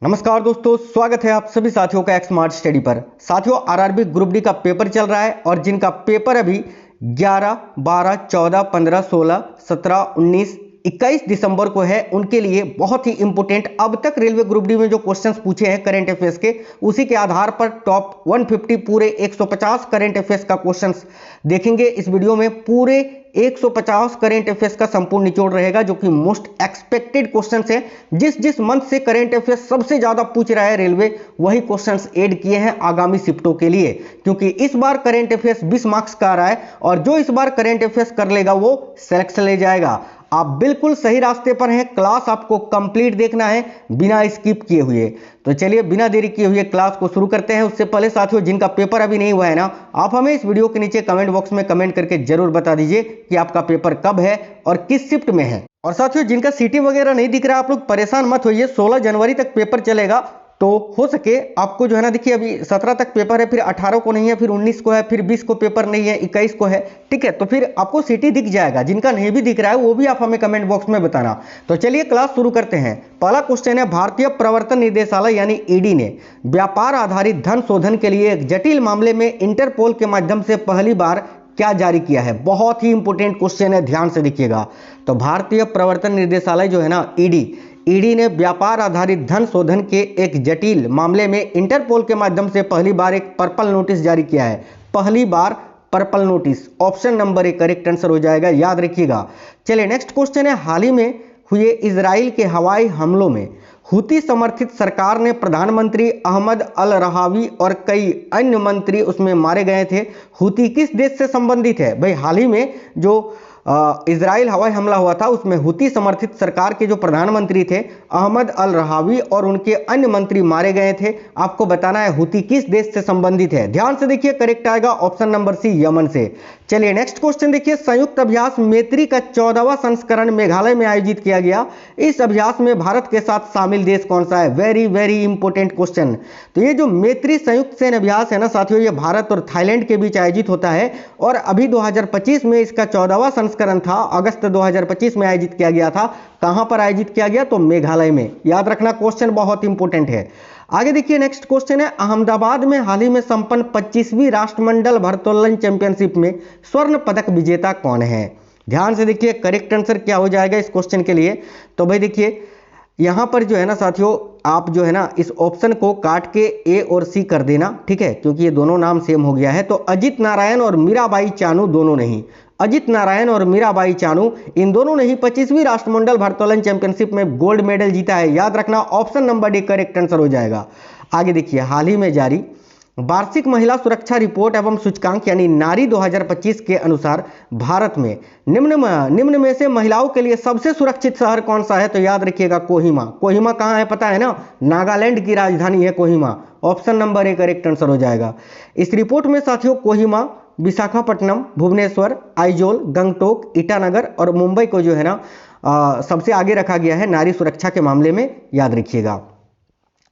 नमस्कार दोस्तों, स्वागत है आप सभी साथियों का एक स्मार्ट स्टडी पर। साथियों, आरआरबी ग्रुप डी का पेपर चल रहा है और जिनका पेपर अभी 11, 12, 14, 15, 16, 17, 19, 21 दिसंबर को है, उनके लिए बहुत ही इंपॉर्टेंट अब तक रेलवे ग्रुप डी में जो क्वेश्चंस पूछे हैं करंट अफेयर्स के, उसी के आधार पर टॉप 150 पूरे 150 करंट अफेयर्स का क्वेश्चंस देखेंगे इस वीडियो में। पूरे 150 करंट अफेयर्स का संपूर्ण निचोड़ रहेगा, जो कि मोस्ट एक्सपेक्टेड क्वेश्चंस है। जिस मंथ से करंट अफेयर्स सबसे ज्यादा पूछ रहा है रेलवे, वही क्वेश्चंस ऐड किए हैं आगामी शिफ्टों के लिए, क्योंकि इस बार करंट अफेयर्स 20 मार्क्स का आ रहा है और जो इस बार करंट अफेयर्स कर लेगा वो सिलेक्शन ले जाएगा। आप बिल्कुल सही रास्ते पर हैं। क्लास आपको कंप्लीट देखना है बिना स्किप किए हुए। तो चलिए बिना देरी किए हुए क्लास को शुरू करते हैं। उससे पहले साथियों, जिनका पेपर अभी नहीं हुआ है ना, आप हमें इस वीडियो के नीचे कमेंट बॉक्स में कमेंट करके जरूर बता दीजिए कि आपका पेपर कब है और किस शिफ्ट में है। और साथियों, जिनका सीटी वगैरह नहीं दिख रहा, आप लोग परेशान मत होइए। 16 जनवरी तक पेपर चलेगा, तो हो सके आपको जो है ना, देखिए अभी 17 तक पेपर है, फिर 18 को नहीं है, फिर 19 को है, फिर 20 को पेपर नहीं है, 21 को है, ठीक है। तो फिर आपको सिटी दिख जाएगा। जिनका नहीं भी दिख रहा है वो भी आप हमें कमेंट बॉक्स में बताना। तो चलिए क्लास शुरू करते हैं। पहला क्वेश्चन है, भारतीय प्रवर्तन निदेशालय यानी ईडी ने व्यापार आधारित धन शोधन के लिए एक जटिल मामले में इंटरपोल के माध्यम से पहली बार क्या जारी किया है? बहुत ही इंपॉर्टेंट क्वेश्चन है, ध्यान से देखिएगा। तो भारतीय प्रवर्तन निदेशालय जो है ना, ईडी ने व्यापार आधारित धन शोधन के एक जटिल मामले में इंटरपोल के माध्यम से पहली बार एक पर्पल नोटिस जारी किया है। पहली बार purple notice, option number 1 correct answer हो जाएगा, याद रखिएगा। चलिए नेक्स्ट क्वेश्चन है, हाल ही में हुए इजराइल के हवाई हमलों में हुती समर्थित सरकार ने प्रधानमंत्री अहमद अल रहावी और कई अन्य मंत्री उसमें मारे गए थे। हुती किस देश से संबंधित है? भाई, हाल ही में जो इजराइल हवाई हमला हुआ था, उसमें हुती समर्थित सरकार के जो प्रधानमंत्री थे अहमद अल रहावी और उनके अन्य मंत्री मारे गए थे। आपको बताना है हुती किस देश से संबंधित है। ध्यान से देखिए, करेक्ट आएगा ऑप्शन नंबर सी, यमन से। चलिए नेक्स्ट क्वेश्चन देखिए, संयुक्त अभ्यास मैत्री का 14वां संस्करण मेघालय में आयोजित किया गया। इस अभ्यास में भारत के साथ शामिल देश कौन सा है? Very very important question. तो ये जो मैत्री संयुक्त सैन्य अभ्यास है ना साथियों, ये भारत और थाईलैंड के बीच आयोजित होता है और अभी 2025 में इसका 14वां संस्करण था। अगस्त 2025 में आयोजित किया गया था। कहां पर आयोजित किया गया? तो मेघालय में। याद रखना, क्वेश्चन बहुत इंपॉर्टेंट है। आगे देखिए, नेक्स्ट क्वेश्चन है, अहमदाबाद में हाल ही में संपन्न 25वीं राष्ट्रमंडल भारोत्तोलन चैंपियनशिप में स्वर्ण पदक विजेता कौन है? ध्यान से देखिए, करेक्ट आंसर क्या हो जाएगा इस क्वेश्चन के लिए? तो भाई देखिए, यहां पर जो है ना साथियों, आप जो है ना इस ऑप्शन को काट के ए और सी कर देना, ठीक है, क्योंकि ये दोनों नाम सेम हो गया है। तो अजित नारायण और मीराबाई चानू दोनों नहीं, अजित नारायण और मीराबाई चानू इन दोनों ने ही 25वीं राष्ट्रमंडल भारोत्तोलन चैंपियनशिप में गोल्ड मेडल जीता है। याद रखना, option number D correct answer हो जाएगा। आगे देखिए, हाल ही में जारी वार्षिक महिला सुरक्षा रिपोर्ट एवं सूचकांक यानी नारी 2025 के अनुसार भारत में निम्न में से महिलाओं के लिए सबसे सुरक्षित शहर कौन सा है? तो याद रखिएगा, कोहिमा। कोहिमा कहाँ है पता है ना? नागालैंड की राजधानी है Kohima. Option number 1 correct answer हो जाएगा। इस रिपोर्ट में साथियों कोहिमा, विशाखापट्टनम, भुवनेश्वर, आइजोल, गंगटोक, ईटानगर और मुंबई को जो है ना सबसे आगे रखा गया है नारी सुरक्षा के मामले में, याद रखिएगा।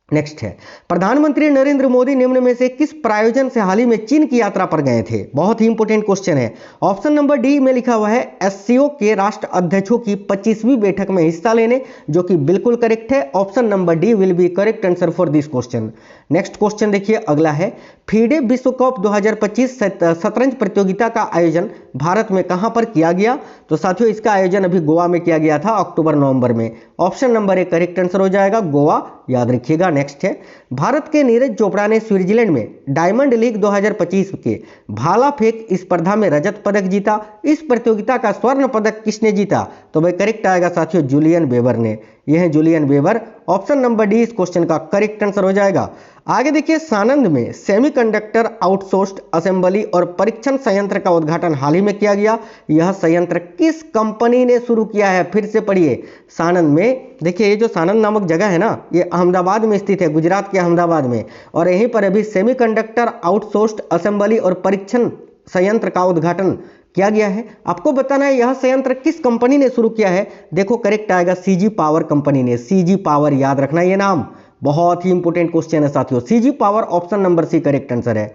नेक्स्ट है, प्रधानमंत्री नरेंद्र मोदी निम्न में से किस प्रायोजन से हाल ही में चीन की यात्रा पर गए थे? बहुत ही इंपॉर्टेंट क्वेश्चन है। ऑप्शन नंबर डी में लिखा हुआ है एससीओ के राष्ट्र अध्यक्षों की 25वीं बैठक में हिस्सा लेने, जो कि बिल्कुल करेक्ट है। Option number D will be correct answer for this question. Next question देखिए, अगला है, फीडे विश्व कप 2025 शतरंज प्रतियोगिता का आयोजन भारत में कहां पर किया गया? तो साथियों, इसका आयोजन अभी गोवा में किया गया था, अक्टूबर-नवंबर में। ऑप्शन नंबर 1 करेक्ट आंसर हो जाएगा, गोवा, याद रखिएगा। नेक्स्ट है, भारत के नीरज चोपड़ा ने स्विट्जरलैंड में डायमंड लीग 2025 के भाला फेंक स्पर्धा में रजत पदक जीता। इस प्रतियोगिता का स्वर्ण पदक किसने जीता? तो भाई करेक्ट आएगा साथियों, जूलियन वेबर ने। यह है Julian Weber. Option number D इस क्वेश्चन का करेक्ट आंसर हो जाएगा। आगे देखिए, सानंद में सेमीकंडक्टर आउटसोर्स्ड असेंबली और परीक्षण संयंत्र का उद्घाटन हाल ही में किया गया। यह संयंत्र किस कंपनी ने शुरू किया है? फिर से पढ़िए, सानंद में। देखिए, ये जो सानंद नामक जगह है ना, ये अहमदाबाद में स्थित है, गुजरात के अहमदाबाद में, और यहीं पर अभी सेमीकंडक्टर आउटसोर्स्ड असेंबली और परीक्षण संयंत्र का उद्घाटन किया गया है। आपको बताना है यह संयंत्र किस कंपनी ने शुरू किया है? देखो करेक्ट आएगा, सीजी पावर कंपनी ने। सीजी पावर, याद रखना ये नाम, बहुत ही इंपॉर्टेंट क्वेश्चन है साथियों। CG Power, option number C correct answer है।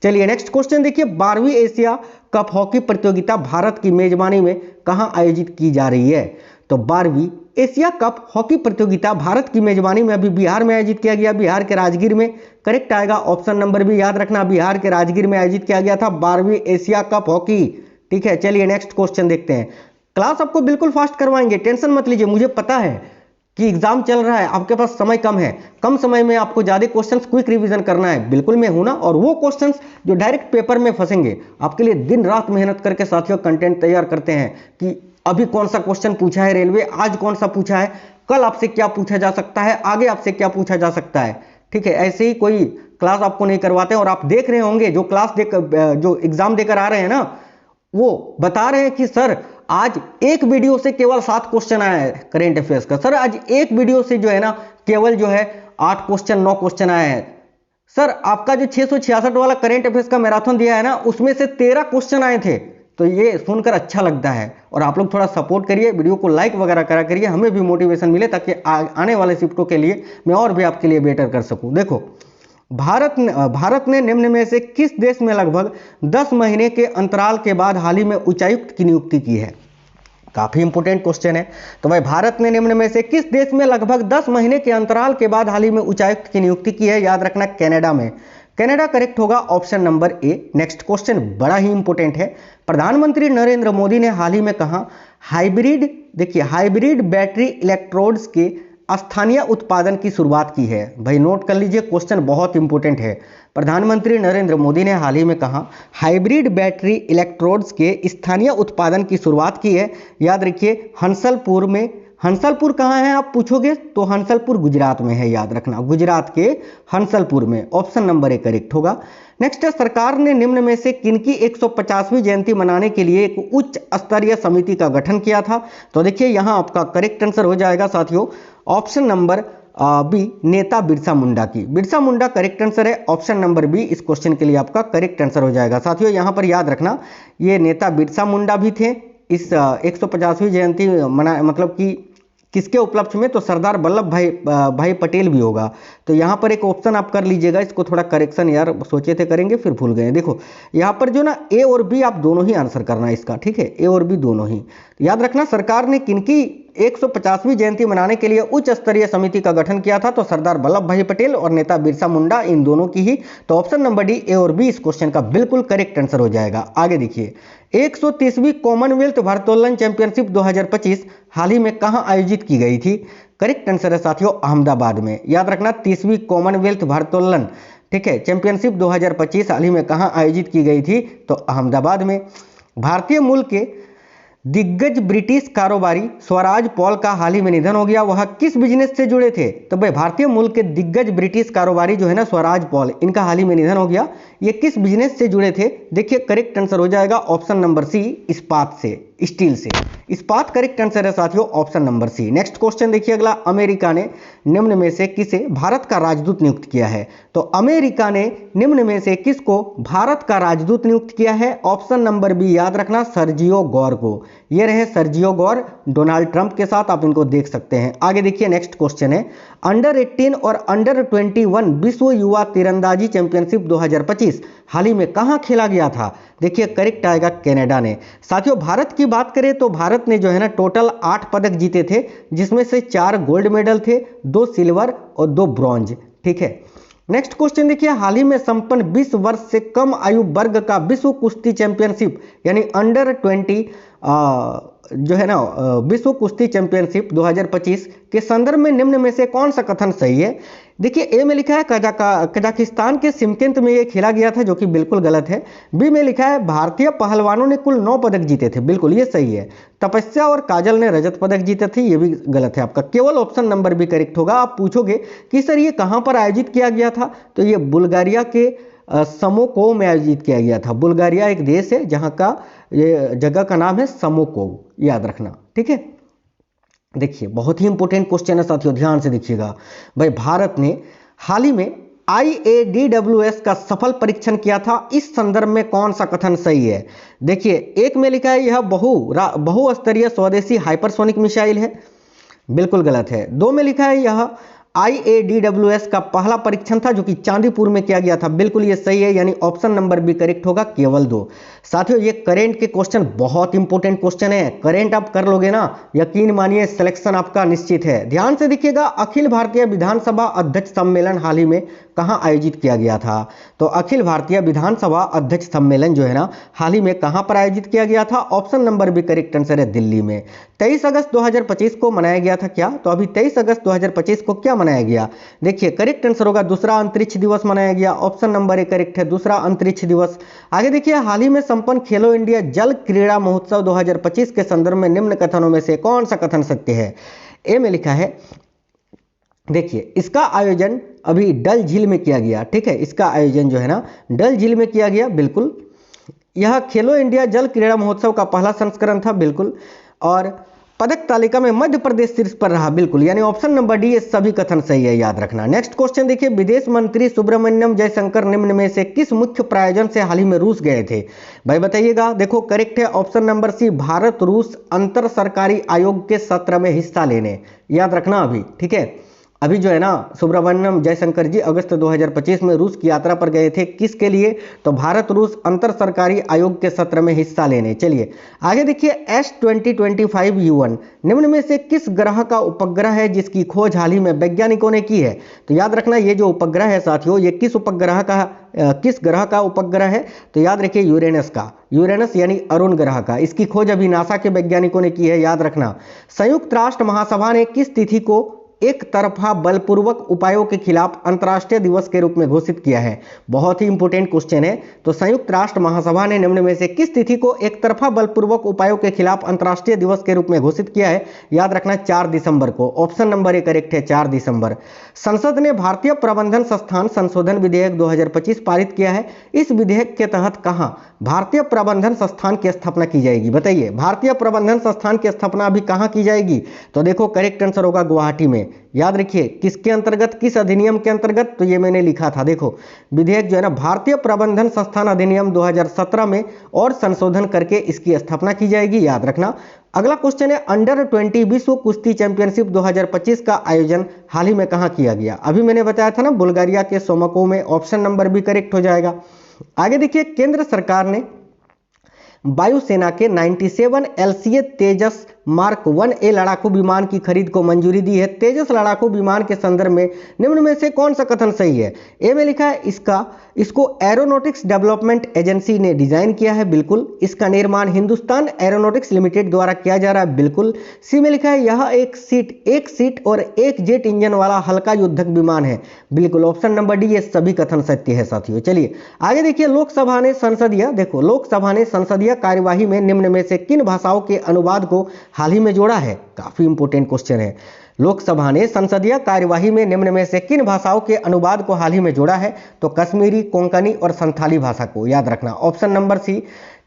चलिए नेक्स्ट क्वेश्चन देखिए, 12वीं एशिया कप हॉकी प्रतियोगिता भारत की मेजबानी में कहां आयोजित की जा रही है? तो 12वीं एशिया कप हॉकी प्रतियोगिता भारत की मेजबानी में अभी बिहार में आयोजित किया गया, बिहार के राजगीर में। करेक्ट आएगा ऑप्शन नंबर बी, याद रखना बिहार के राजगीर में आयोजित किया गया था 12वीं एशिया कप हॉकी। ठीक है, चलिए नेक्स्ट क्वेश्चन देखते हैं। क्लास आपको बिल्कुल फास्ट करवाएंगे, टेंशन मत लीजिए, मुझे पता है कि एग्जाम चल रहा है, आपके पास समय कम है, कम समय में आपको ज्यादा क्वेश्चंस क्विक रिवीजन करना है, बिल्कुल मैं हूं ना। और वो क्वेश्चंस जो डायरेक्ट पेपर में फंसेंगे, आपके लिए दिन रात मेहनत करके साथियों कंटेंट तैयार करते हैं कि अभी कौन सा क्वेश्चन पूछा है रेलवे, आज कौन सा पूछा है, कल आपसे क्या पूछा जा सकता है, आगे आपसे क्या पूछा जा सकता है। ठीक है, ऐसे ही कोई क्लास आपको नहीं करवाते। और आप देख रहे होंगे जो क्लास देकर जो एग्जाम देकर आ रहे हैं ना, वो बता रहे हैं कि सर आज एक वीडियो से केवल 7 क्वेश्चन आया है करेंट अफेयर्स का, सर आज एक वीडियो से जो है ना केवल जो है 8 क्वेश्चन 9 क्वेश्चन आए हैं, सर आपका जो 666 वाला करेंट अफेयर्स का मैराथन दिया है ना उसमें से 13 क्वेश्चन आए थे। तो ये सुनकर अच्छा लगता है। और आप लोग थोड़ा सपोर्ट करिए, वीडियो को लाइक वगैरह करा करिए, हमें भी मोटिवेशन मिले ताकि आने वाले शिफ्टों के लिए मैं और भी आपके लिए बेटर कर सकूं। देखो, भारत ने निम्न में से किस देश में लगभग 10 महीने के अंतराल के बाद हाल ही में उच्चायुक्त की नियुक्ति की है? काफी इंपोर्टेंट क्वेश्चन है। तो भाई भारत ने निम्न में से किस देश में लगभग 10 महीने के अंतराल के बाद हाल ही में उच्चायुक्त की नियुक्ति की है? याद रखना कनाडा में। कनाडा करेक्ट होगा ऑप्शन नंबर ए। नेक्स्ट क्वेश्चन बड़ा ही इंपोर्टेंट है। प्रधानमंत्री नरेंद्र मोदी ने हाल ही में कहा हाइब्रिड बैटरी इलेक्ट्रोड्स के स्थानीय उत्पादन की शुरुआत की है? भाई नोट कर लीजिए, क्वेश्चन बहुत इंपॉर्टेंट है। प्रधानमंत्री नरेंद्र मोदी ने हाल ही में कहा हाइब्रिड बैटरी इलेक्ट्रोड्स के स्थानीय उत्पादन की शुरुआत की है। याद रखिए हंसलपुर में। हंसलपुर कहाँ है आप पूछोगे तो हंसलपुर गुजरात में है, याद रखना गुजरात के हंसलपुर में। ऑप्शन नंबर ए करेक्ट होगा। नेक्स्ट है, सरकार ने निम्न में से किनकी 150वीं जयंती मनाने के लिए एक उच्च स्तरीय समिति का गठन किया था? तो देखिए यहां आपका करेक्ट आंसर हो जाएगा साथियों ऑप्शन नंबर बी, नेता बिरसा मुंडा की। बिरसा मुंडा करेक्ट आंसर है। ऑप्शन नंबर बी इस क्वेश्चन के लिए आपका करेक्ट आंसर हो जाएगा। साथियों यहां पर याद रखना ये नेता बिरसा मुंडा भी थे इस 150वीं जयंती मतलब कि किसके उपलक्ष्य में? तो सरदार वल्लभ भाई पटेल भी होगा। तो यहाँ पर एक ऑप्शन आप कर लीजिएगा, इसको थोड़ा करेक्शन यार सोचे थे करेंगे फिर भूल गए। देखो यहाँ पर जो ना ए और बी आप दोनों ही आंसर करना है इसका, ठीक है, ए और बी दोनों ही। याद रखना सरकार ने किनकी 150वीं जयंती मनाने के लिए उच्च स्तरीय समिति का गठन किया था? तो सरदार वल्लभ भाई पटेल और नेता बिरसा मुंडा, इन दोनों की ही। तो ऑप्शन नंबर डी ए और बी इस क्वेश्चन का बिल्कुल करेक्ट आंसर हो जाएगा। आगे देखिए 130वीं कॉमनवेल्थ भारोत्तोलन चैंपियनशिप 2025 हाल ही में कहां आयोजित की गई थी? करेक्ट आंसर है साथियों अहमदाबाद में। याद रखना 30वीं कॉमनवेल्थ भारोत्तोलन, ठीक है, चैंपियनशिप 2025 हाल ही में कहां आयोजित की गई थी? तो अहमदाबाद में। भारतीय मूल के दिग्गज ब्रिटिश कारोबारी स्वराज पॉल का हाल ही में निधन हो गया। वह किस बिजनेस से जुड़े थे? तो भाई भारतीय मूल के दिग्गज ब्रिटिश कारोबारी जो है ना स्वराज पॉल, इनका हाल ही में निधन हो गया। ये किस बिजनेस से जुड़े थे? देखिए करेक्ट आंसर हो जाएगा ऑप्शन नंबर सी, इस्पात से, स्टील से। इस्पात करेक्ट आंसर है साथियों option number C. Next question देखिए अगला, अमेरिका ने निम्न में से किसे भारत का राजदूत नियुक्त किया है? तो अमेरिका ने निम्न में से किसको भारत का राजदूत नियुक्त किया है? ऑप्शन नंबर बी, याद रखना सर्जियो गौर को। ये रहे सर्जियो गौर, डोनाल्ड ट्रंप के साथ आप इनको देख सकते हैं। आगे देखिए नेक्स्ट क्वेश्चन है, अंडर 18 और अंडर 21 विश्व युवा तीरंदाजी चैंपियनशिप 2025 हाल ही में कहां खेला गया था? देखिए करेक्ट आएगा कनाडा ने। साथियों भारत की बात करें तो भारत ने जो है ना टोटल 8 पदक जीते थे, जिसमें से 4 गोल्ड मेडल थे, 2 सिल्वर और 2 ब्रॉन्ज, ठीक है। नेक्स्ट क्वेश्चन देखिए, हाल ही में संपन्न 20 वर्ष से कम आयु वर्ग का विश्व कुश्ती चैंपियनशिप यानी अंडर 20 जो है ना विश्व कुश्ती चैंपियनशिप 2025 के संदर्भ में निम्न में से कौन सा कथन सही है? देखिए ए में लिखा है कजाकिस्तान के शिमकिंत में ये खेला गया था, जो कि बिल्कुल गलत है। बी में लिखा है भारतीय पहलवानों ने कुल 9 पदक जीते थे, बिल्कुल ये सही है। तपस्या और काजल ने रजत पदक जीते थे, ये भी गलत है आपका। केवल ऑप्शन नंबर बी करेक्ट होगा। आप पूछोगे कि सर ये कहां पर आयोजित किया गया था? तो ये बुल्गारिया के समोकोव में आयोजित किया गया था। बुल्गारिया एक देश है जहां का ये जगह का नाम है समोकोव, याद रखना, ठीक है। देखिए बहुत ही इंपॉर्टेंट क्वेश्चन है साथियों, ध्यान से देखिएगा। भाई भारत ने हाल ही में IADWS का सफल परीक्षण किया था, इस संदर्भ में कौन सा कथन सही है? देखिए एक में लिखा है यह बहुस्तरीय स्वदेशी हाइपरसोनिक मिसाइल है, बिल्कुल गलत है। 2 में लिखा है यह IADWS का पहला परीक्षण था जो कि चांदीपुर में किया गया था। बिल्कुल ये सही है, यानी ऑप्शन नंबर बी करेक्ट होगा, केवल 2। साथियों ये करेंट के क्वेश्चन बहुत इंपॉर्टेंट क्वेश्चन है, करेंट आप कर लोगे ना, यकीन मानिए सिलेक्शन आपका निश्चित है। ध्यान से देखिएगा, अखिल भारतीय विधानसभा अध्यक्ष सम्मेलन हाल ही में कहां आयोजित किया गया था? तो अखिल भारतीय विधानसभा अध्यक्ष सम्मेलन जो है ना, हाल ही में कहां पर आयोजित किया गया था? Option number B correct answer है, दिल्ली में। 23 अगस्त 2025 को मनाया गया था क्या? तो अभी 23 अगस्त 2025 को क्या मनाया गया? देखिए करेक्ट आंसर होगा दूसरा अंतरिक्ष दिवस मनाया गया, ऑप्शन नंबर ए करेक्ट है, दूसरा अंतरिक्ष दिवस। आगे देखिए, हाल ही में संपन्न खेलो इंडिया जल क्रीड़ा महोत्सव 2025 के संदर्भ में निम्न कथनों में से कौन सा कथन सत्य है? ए में लिखा है, देखिए इसका आयोजन अभी डल झील में किया गया, ठीक है, इसका आयोजन जो है ना डल झील में किया गया, बिल्कुल। यह खेलो इंडिया जल क्रीड़ा महोत्सव का पहला संस्करण था, बिल्कुल। और पदक तालिका में मध्य प्रदेश शीर्ष पर रहा, बिल्कुल, यानी ऑप्शन नंबर डी ये सभी कथन सही है, याद रखना। नेक्स्ट क्वेश्चन देखिए, विदेश मंत्री सुब्रमण्यम जयशंकर निम्न में से किस मुख्य प्रायोजन से हाल ही में रूस गए थे? भाई बताइएगा। देखो करेक्ट है ऑप्शन नंबर सी, भारत रूस अंतर सरकारी आयोग के सत्र में हिस्सा लेने, याद रखना अभी, ठीक है। अभी जो है ना सुब्रमण्यम जयशंकर जी अगस्त 2025 में रूस की यात्रा पर गए थे, किसके लिए? तो भारत रूस अंतर सरकारी आयोग के सत्र में हिस्सा लेने। चलिए आगे देखिए, S2025U1 निम्न में से किस ग्रह का उपग्रह है जिसकी खोज हाल ही में वैज्ञानिकों ने की है? तो याद रखना ये जो उपग्रह है साथियों, ये किस ग्रह का उपग्रह है? तो याद रखिए यूरेनस का, यूरेनस यानी अरुण ग्रह का। इसकी खोज अभी नासा के वैज्ञानिकों ने की है, याद रखना। संयुक्त राष्ट्र महासभा ने किस तिथि को एक तरफा बलपूर्वक उपायों के खिलाफ अंतर्राष्ट्रीय दिवस के रूप में घोषित किया है? बहुत ही इंपॉर्टेंट क्वेश्चन है। तो संयुक्त राष्ट्र महासभा ने निम्न में से किस तिथि को एक तरफा बलपूर्वक उपायों के खिलाफ अंतर्राष्ट्रीय दिवस के रूप में घोषित किया है? याद रखना 4 दिसंबर को, ऑप्शन नंबर ए करेक्ट है, 4 दिसंबर। संसद ने भारतीय प्रबंधन संस्थान संशोधन विधेयक 2025 पारित किया है। इस विधेयक के तहत कहां भारतीय प्रबंधन संस्थान की स्थापना की जाएगी? बताइए भारतीय प्रबंधन संस्थान की स्थापना अभी कहां की जाएगी? तो देखो करेक्ट आंसर होगा गुवाहाटी में। याद रखिए किसके अंतर्गत, किस अधिनियम के अंतर्गत? तो ये मैंने लिखा था, देखो विधेयक जो है ना भारतीय प्रबंधन संस्थान अधिनियम 2017 में और संशोधन करके इसकी स्थापना की जाएगी, याद रखना। अगला क्वेश्चन है, अंडर 20 विश्व कुश्ती चैंपियनशिप 2025 का आयोजन हाल ही में कहां किया गया? अभी मैंने बताया था ना बुल्गारिया के सोमको में, ऑप्शन नंबर बी करेक्ट हो जाएगा। आगे देखिए, केंद्र सरकार ने वायुसेना के 97 LCA तेजस मार्क 1A लड़ाकू विमान की खरीद को मंजूरी दी है। तेजस लड़ाकू विमान के संदर्भ में निम्न में से कौन सा कथन सही है? ए में लिखा है इसको एरोनॉटिक्स डेवलपमेंट एजेंसी ने डिजाइन किया है, बिल्कुल। इसका निर्माण हिंदुस्तान एरोनॉटिक्स लिमिटेड द्वारा किया जा रहा है, बिल्कुल। सी में लिखा है यह एक सीट और एक जेट इंजन वाला हल्का युद्धक विमान है, बिल्कुल, ऑप्शन नंबर डी ये सभी कथन सत्य है साथियों। चलिए आगे देखिए, लोकसभा ने संसदीय कार्यवाही में निम्न में से किन भाषाओं के अनुवाद को हाल ही में जोड़ा है? काफी इंपॉर्टेंट क्वेश्चन है। लोकसभा ने संसदीय कार्यवाही में निम्न में से किन भाषाओं के अनुवाद को हाल ही में जोड़ा है? तो कश्मीरी, कोंकणी और संथाली भाषा को, याद रखना, ऑप्शन नंबर सी।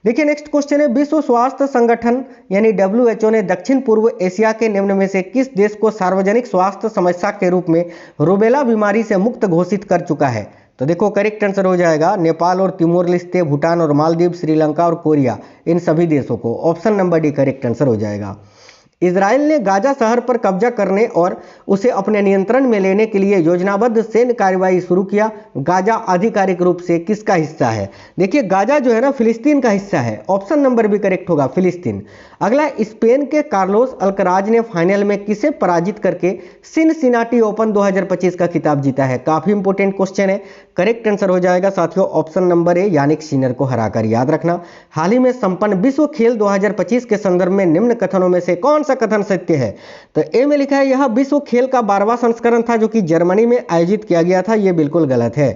देखिए नेक्स्ट क्वेश्चन है, विश्व स्वास्थ्य संगठन यानी WHO ने दक्षिण पूर्व एशिया के निम्न में से किस देश को सार्वजनिक स्वास्थ्य समस्या के रूप में रूबेला बीमारी से मुक्त घोषित कर चुका है? तो देखो करेक्ट आंसर हो जाएगा नेपाल और तिमोर लिस्ते, भूटान और मालदीव, श्रीलंका और कोरिया, इन सभी देशों को, option number D correct answer हो जाएगा। इजराइल ने गाजा शहर पर कब्जा करने और उसे अपने नियंत्रण में लेने के लिए योजनाबद्ध सैन्य कार्रवाई शुरू किया। गाजा आधिकारिक रूप से किसका हिस्सा है? देखिए गाजा जो है ना फिलिस्तीन का हिस्सा है, ऑप्शन नंबर भी करेक्ट होगा, फिलिस्तीन। अगला, स्पेन के कार्लोस अल्कराज ने फाइनल में किसे पराजित करके सिनसिनाटी ओपन 2025 का खिताब जीता है? काफी इंपॉर्टेंट क्वेश्चन है, करेक्ट आंसर हो जाएगा साथियों option number A, Jannik Sinner को हराकर, याद रखना। हाल ही में संपन्न विश्व खेल 2025 के संदर्भ में निम्न कथनों में से कौन सा कथन सत्य है? तो ए में लिखा है यह विश्व खेल का 12वां संस्करण था जो कि जर्मनी में आयोजित किया गया था, यह बिल्कुल गलत है।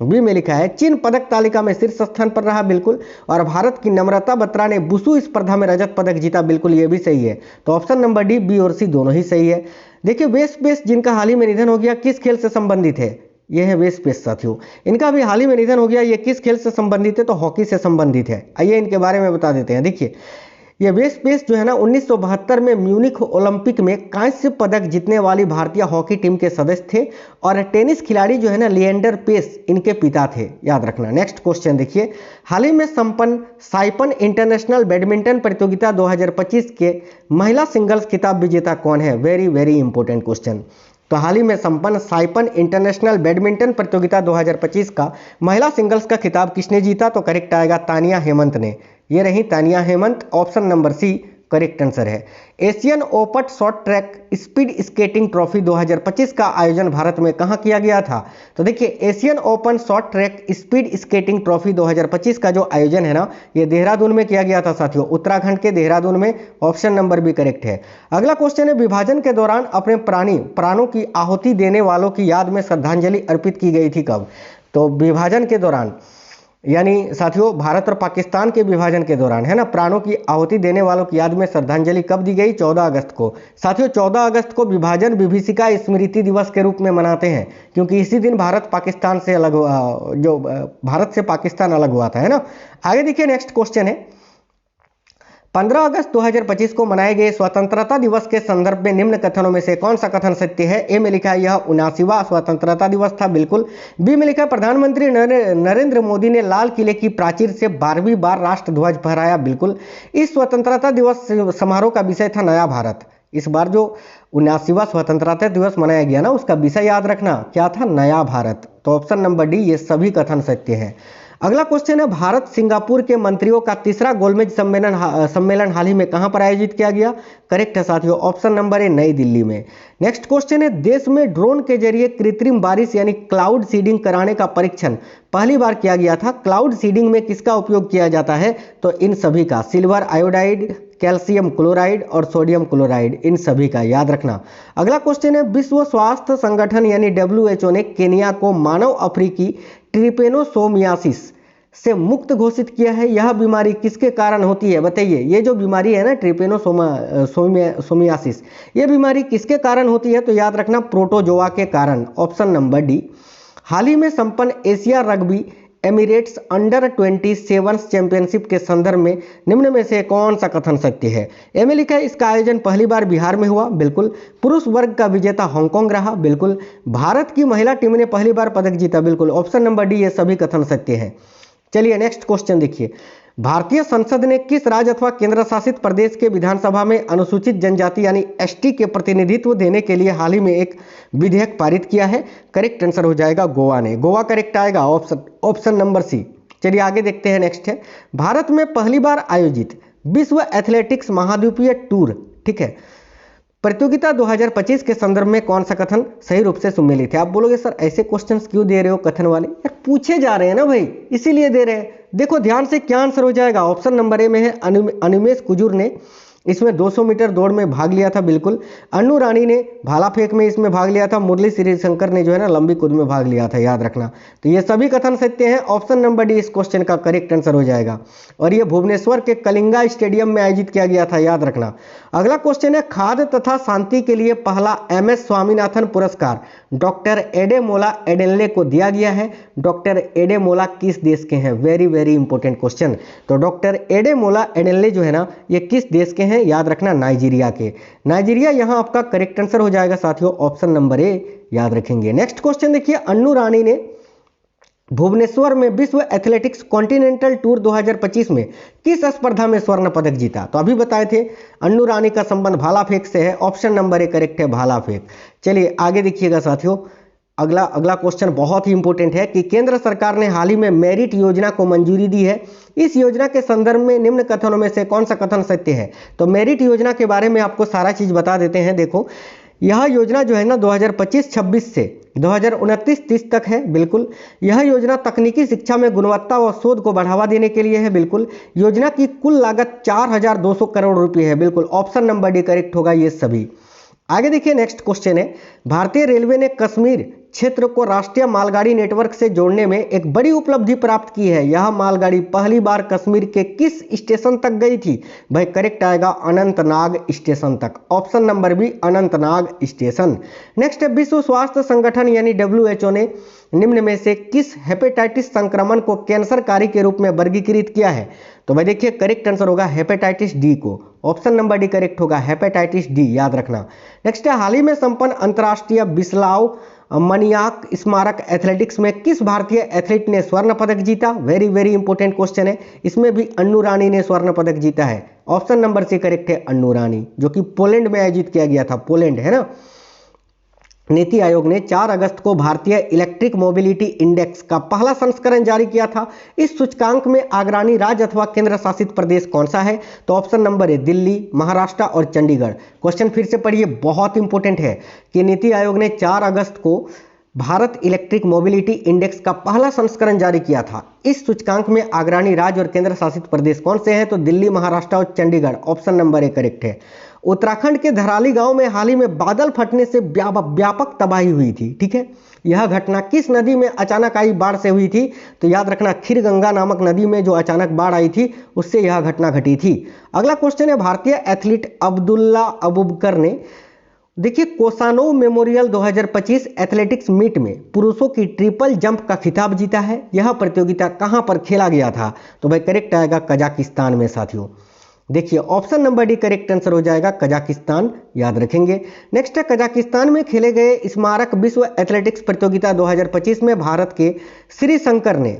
बी में लिखा है चीन पदक तालिका में शीर्ष स्थान पर रहा, बिल्कुल। और भारत की नम्रता बत्रा ने वुशु स्पर्धा में रजत पदक जीता, बिल्कुल, ये भी सही है। तो ऑप्शन नंबर डी, बी और सी दोनों ही सही है। देखिए वेस्ट पेस जिनका हाल ही में निधन हो गया, किस खेल से संबंधित है? यह है वेस्ट पेस साथियों, इनका भी हाल ही में निधन हो गया। ये किस खेल से संबंधित है? तो हॉकी से संबंधित है। आइए इनके बारे में बता देते हैं। देखिए ये वेस्ट पेस जो है ना 1972 में म्यूनिख ओलंपिक में कांस्य पदक जीतने वाली भारतीय हॉकी टीम के सदस्य थे। और टेनिस खिलाड़ी जो है ना लिएंडर पेस इनके पिता थे, याद रखना। नेक्स्ट क्वेश्चन देखिए, हाल ही में संपन्न साइपन इंटरनेशनल बैडमिंटन प्रतियोगिता 2025 के महिला सिंगल्स खिताब विजेता कौन है? Very very important question. तो हाल ही में संपन्न साइपन इंटरनेशनल बैडमिंटन प्रतियोगिता 2025 का महिला सिंगल्स का खिताब किसने जीता? तो करेक्ट आएगा तानिया हेमंत ने। ये रही Tania Hemant, option number C correct answer है। Asian Open short track speed skating trophy 2025 का आयोजन भारत में कहां किया गया था? तो देखिए Asian Open short track speed skating trophy 2025 का जो आयोजन है ना, ये देहरादून में किया गया था साथियों, उत्तराखंड के देहरादून में। ऑप्शन नंबर भी करेक्ट है। अगला क्वेश्चन है, विभाजन के दौरान अपने प्राणों की आहुति देने वालों की याद में श्रद्धांजलि अर्पित की गई थी कब? तो विभाजन के दौरान, यानी साथियों भारत और पाकिस्तान के विभाजन के दौरान, है ना, प्राणों की आहुति देने वालों की याद में श्रद्धांजलि कब दी गई? 14 अगस्त को। साथियों 14 अगस्त को विभाजन विभीषिका स्मृति दिवस के रूप में मनाते हैं, क्योंकि इसी दिन भारत पाकिस्तान से अलग भारत से पाकिस्तान अलग हुआ था, है ना। आगे देखिए नेक्स्ट क्वेश्चन है, 15 अगस्त 2025 को मनाए गए स्वतंत्रता दिवस के संदर्भ में निम्न कथनों में से कौन सा कथन सत्य है? ए में लिखा है यह 79वां स्वतंत्रता दिवस था, बिल्कुल। बी में लिखा है प्रधानमंत्री नरेंद्र मोदी ने लाल किले की प्राचीर से 12वीं बार राष्ट्र ध्वज फहराया, बिल्कुल। इस स्वतंत्रता दिवस समारोह का विषय था नया भारत। इस बार जो 79वां स्वतंत्रता दिवस मनाया गया ना, उसका विषय याद रखना क्या था? नया भारत। तो ऑप्शन नंबर डी, ये सभी कथन सत्य है। अगला क्वेश्चन है, भारत सिंगापुर के मंत्रियों का तीसरा गोलमेज सम्मेलन हाल ही में कहां पर आयोजित किया गया? करेक्ट है साथियों, ऑप्शन नंबर ए नई दिल्ली में। नेक्स्ट क्वेश्चन है, देश में ड्रोन के जरिए कृत्रिम बारिश यानी क्लाउड सीडिंग कराने का परीक्षण पहली बार किया गया था। क्लाउड सीडिंग में किसका उपयोग किया जाता है? तो इन सभी का, सिल्वर आयोडाइड, कैल्शियम क्लोराइड और सोडियम क्लोराइड, इन सभी का याद रखना। अगला क्वेश्चन है, विश्व स्वास्थ्य संगठन यानी WHO ने केनिया को मानव अफ्रीकी ट्रिपेनोसोमियासिस से मुक्त घोषित किया है। यह बीमारी किसके कारण होती है? बताइए, ये जो बीमारी है ना ट्रिपेनोसोमियासिस, ये बीमारी किसके कारण होती है? तो याद रखना प्रोटोजोआ के कारण, ऑप्शन नंबर डी। हाल ही में संपन्न एशिया रग्बी एमिरेट्स अंडर-27 चैंपियनशिप के संदर्भ में निम्न में से कौन सा कथन सत्य है? ए में लिखा है इसका आयोजन पहली बार बिहार में हुआ, बिल्कुल। पुरुष वर्ग का विजेता हांगकांग रहा, बिल्कुल। भारत की महिला टीम ने पहली बार पदक जीता, बिल्कुल। ऑप्शन नंबर डी, ये सभी कथन सत्य है। चलिए नेक्स्ट क्वेश्चन देखिए, भारतीय संसद ने किस राज्य अथवा केंद्र शासित प्रदेश के विधानसभा में अनुसूचित जनजाति यानी ST के प्रतिनिधित्व देने के लिए हाल ही में एक विधेयक पारित किया है? करेक्ट आंसर हो जाएगा गोवा ने। गोवा करेक्ट आएगा, ऑप्शन नंबर सी। चलिए आगे देखते हैं। नेक्स्ट है, भारत में पहली बार आयोजित विश्व एथलेटिक्स महाद्वीपीय टूर, ठीक है, प्रतियोगिता 2025 के संदर्भ में कौन सा कथन सही रूप से सुमेलित है? आप बोलोगे सर ऐसे क्वेश्चंस क्यों दे रहे हो कथन वाले? यार पूछे जा रहे हैं ना भाई, इसीलिए दे रहे हैं। देखो ध्यान से, क्या आंसर हो जाएगा? ऑप्शन नंबर ए में है अनिमेश कुजूर ने इसमें 200 मीटर दौड़ में भाग लिया था, बिल्कुल। अन्नू रानी ने भाला फेंक में इसमें भाग लिया था। मुरली श्रीशंकर ने जो है ना लंबी कूद में भाग लिया था, याद रखना। तो ये सभी कथन सत्य हैं, ऑप्शन नंबर डी इस क्वेश्चन का करेक्ट आंसर हो जाएगा। और ये भुवनेश्वर के कलिंगा स्टेडियम में आयोजित किया गया था, याद रखना। अगला क्वेश्चन है, खाद्य तथा शांति के लिए पहला MS स्वामीनाथन पुरस्कार डॉक्टर एडेमोला एडेनले को दिया गया है। डॉक्टर एडेमोला किस देश के हैं? Very very important question. तो डॉक्टर एडेमोला एडेनले जो है ना, ये किस देश के हैं? याद रखना नाइजीरिया के। नाइजीरिया यहां आपका करेक्ट आंसर हो जाएगा साथियों, ऑप्शन नंबर ए याद रखेंगे। नेक्स्ट क्वेश्चन देखिए, अन्नू रानी ने भुवनेश्वर में विश्व एथलेटिक्स कॉन्टिनेंटल टूर 2025 में किस स्पर्धा में स्वर्ण पदक जीता? तो अभी बताए थे अन्नू रानी का संबंध भाला फेंक से है, ऑप्शन नंबर ए करेक्ट है, भाला फेंक। चलिए आगे देखिएगा साथियों, अगला क्वेश्चन बहुत ही इंपॉर्टेंट है कि केंद्र सरकार ने हाल ही में मेरिट योजना को मंजूरी दी है। इस योजना के संदर्भ में निम्न कथनों में से कौन सा कथन सत्य है? तो मेरिट योजना के बारे में आपको सारा चीज बता देते हैं। देखो, यह योजना जो है ना 2025-26 से 2029-30 तक है, बिल्कुल। यह योजना तकनीकी शिक्षा में गुणवत्ता व शोध को बढ़ावा देने के लिए है, बिल्कुल। योजना की कुल लागत 4200 करोड़ रुपए है, बिल्कुल। ऑप्शन नंबर डी करेक्ट होगा ये सभी। आगे देखिए, नेक्स्ट क्वेश्चन है, भारतीय रेलवे ने कश्मीर क्षेत्र को राष्ट्रीय मालगाड़ी नेटवर्क से जोड़ने में एक बड़ी उपलब्धि प्राप्त की है। यह मालगाड़ी पहली बार कश्मीर के किस स्टेशन तक गई थी? भाई करेक्ट आएगा अनंतनाग स्टेशन तक, option number B Anantnag station. Next है, विश्व स्वास्थ्य संगठन यानी WHO ने निम्न में से किस हेपेटाइटिस संक्रमण को कैंसरकारी के रूप में वर्गीकृत किया है? तो भाई देखिए करेक्ट आंसर होगा हेपेटाइटिस डी को, ऑप्शन नंबर डी करेक्ट होगा, हेपेटाइटिस डी, याद रखना। नेक्स्ट है, हाल ही में संपन्न अंतर्राष्ट्रीय बिस्लाव मनियाक स्मारक एथलेटिक्स में किस भारतीय एथलीट ने स्वर्ण पदक जीता? वेरी वेरी इंपॉर्टेंट क्वेश्चन है। इसमें भी अन्नू रानी ने स्वर्ण पदक जीता है, ऑप्शन नंबर सी करेक्ट है, अन्नू रानी, जो कि पोलैंड में आयोजित किया गया था, पोलैंड है ना। नीति आयोग ने 4 अगस्त को भारतीय इलेक्ट्रिक मोबिलिटी इंडेक्स का पहला संस्करण जारी किया था। इस सूचकांक में अग्रणी राज्य अथवा केंद्र शासित प्रदेश कौन सा है? तो ऑप्शन नंबर है दिल्ली, महाराष्ट्र और चंडीगढ़। क्वेश्चन फिर से पढ़िए, बहुत इंपॉर्टेंट है कि नीति आयोग ने 4 अगस्त को भारत इलेक्ट्रिक मोबिलिटी इंडेक्स का पहला संस्करण जारी किया था। इस सूचकांक में अग्रणी राज्य और केंद्र शासित प्रदेश कौन से हैं? तो दिल्ली, महाराष्ट्र और Chandigarh. Option number A correct है। उत्तराखंड के धराली गांव में हाल ही में बादल फटने से व्यापक तबाही हुई थी। ठीक है, यह घटना किस नदी में अचानक आई बाढ़ से हुई थी? तो याद रखना, खीरगंगा नामक नदी में जो अचानक बाढ़ आई थी उससे यह घटना घटी थी। अगला क्वेश्चन है, भारतीय एथलीट अब्दुल्ला अबूबकर ने देखिए कोसानो मेमोरियल 2025 एथलेटिक्स मीट में पुरुषों की ट्रिपल जंप का खिताब जीता है। यह प्रतियोगिता कहां पर खेला गया था? तो भाई करेक्ट आएगा कजाकिस्तान में साथियों। देखिए option number D correct answer हो जाएगा कजाकिस्तान, याद रखेंगे। नेक्स्ट है, कजाकिस्तान में खेले गए स्मारक विश्व एथलेटिक्स प्रतियोगिता 2025 में भारत के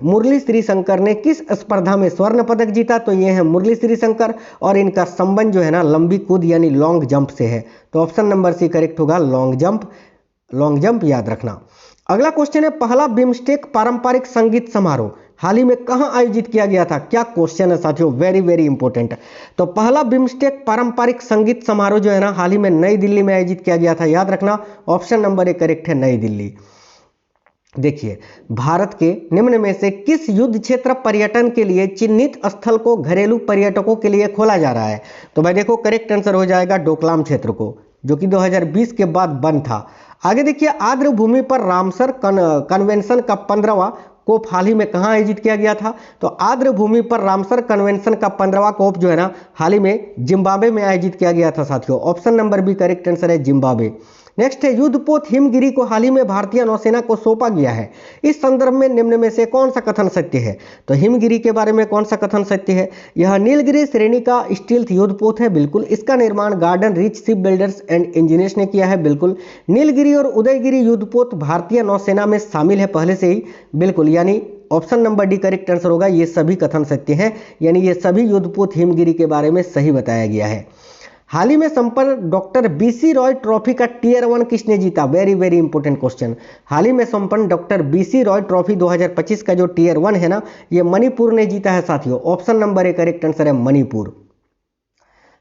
मुरली श्रीशंकर ने किस स्पर्धा में स्वर्ण पदक जीता? तो ये है मुरली श्रीशंकर और इनका संबंध जो है ना लंबी कूद यानी लॉन्ग जंप से है। तो ऑप्शन नंबर सी करेक्ट होगा लॉन्ग जंप, याद रखना। अगला क्वेश्चन है, पहला बिम्स्टेक पारंपरिक संगीत समारोह हाल ही में कहां आयोजित किया गया था? क्या क्वेश्चन है साथियों, वेरी वेरी इंपॉर्टेंट। तो पहला बिम्स्टेक पारंपरिक संगीत समारोह जो है ना हाल ही में नई दिल्ली में आयोजित किया गया था, याद रखना। ऑप्शन नंबर ए करेक्ट है नई दिल्ली। देखिए भारत के निम्न में से किस युद्ध क्षेत्र पर्यटन के लिए चिन्हित स्थल को घरेलू पर्यटकों के लिए खोला जा रहा है? तो भाई देखो करेक्ट आंसर हो जाएगा डोकलाम क्षेत्र को, जो कि 2020 के बाद बंद था। आगे देखिए, आर्द्र भूमि पर रामसर कन्वेंशन का 15वां कोप हाल ही में कहां आयोजित किया गया था? तो आर्द्र भूमि पर रामसर कन्वेंशन का 15वां कोप जो है ना हाल ही में जिम्बाब्वे में आयोजित किया गया था साथियों। Option number B correct answer है जिम्बाब्वे। नेक्स्ट है, युद्धपोत हिमगिरी को हाल ही में भारतीय नौसेना को सौंपा गया है। इस संदर्भ में निम्न में से कौन सा कथन सत्य है? तो हिमगिरी के बारे में कौन सा कथन सत्य है? यह नीलगिरी श्रेणी का स्टील्थ युद्धपोत है, बिल्कुल। इसका निर्माण garden rich ship builders and engineers ने किया है, बिल्कुल। नीलगिरी और उदयगिरी युद्धपोत भारतीय नौसेना में शामिल है पहले से ही, बिल्कुल। यानी option number D correct answer होगा, ये सभी कथन सत्य हैं, यानी ये सभी युद्धपोत हिमगिरी के बारे में सही बताया गया है। हाल ही में संपन्न डॉक्टर बीसी रॉय ट्रॉफी का टियर 1 किसने जीता? Very very important question. हाल ही में संपन्न डॉक्टर बीसी रॉय ट्रॉफी 2025 का जो टियर 1 है ना, ये मणिपुर ने जीता है साथियों। Option number A correct answer है मणिपुर।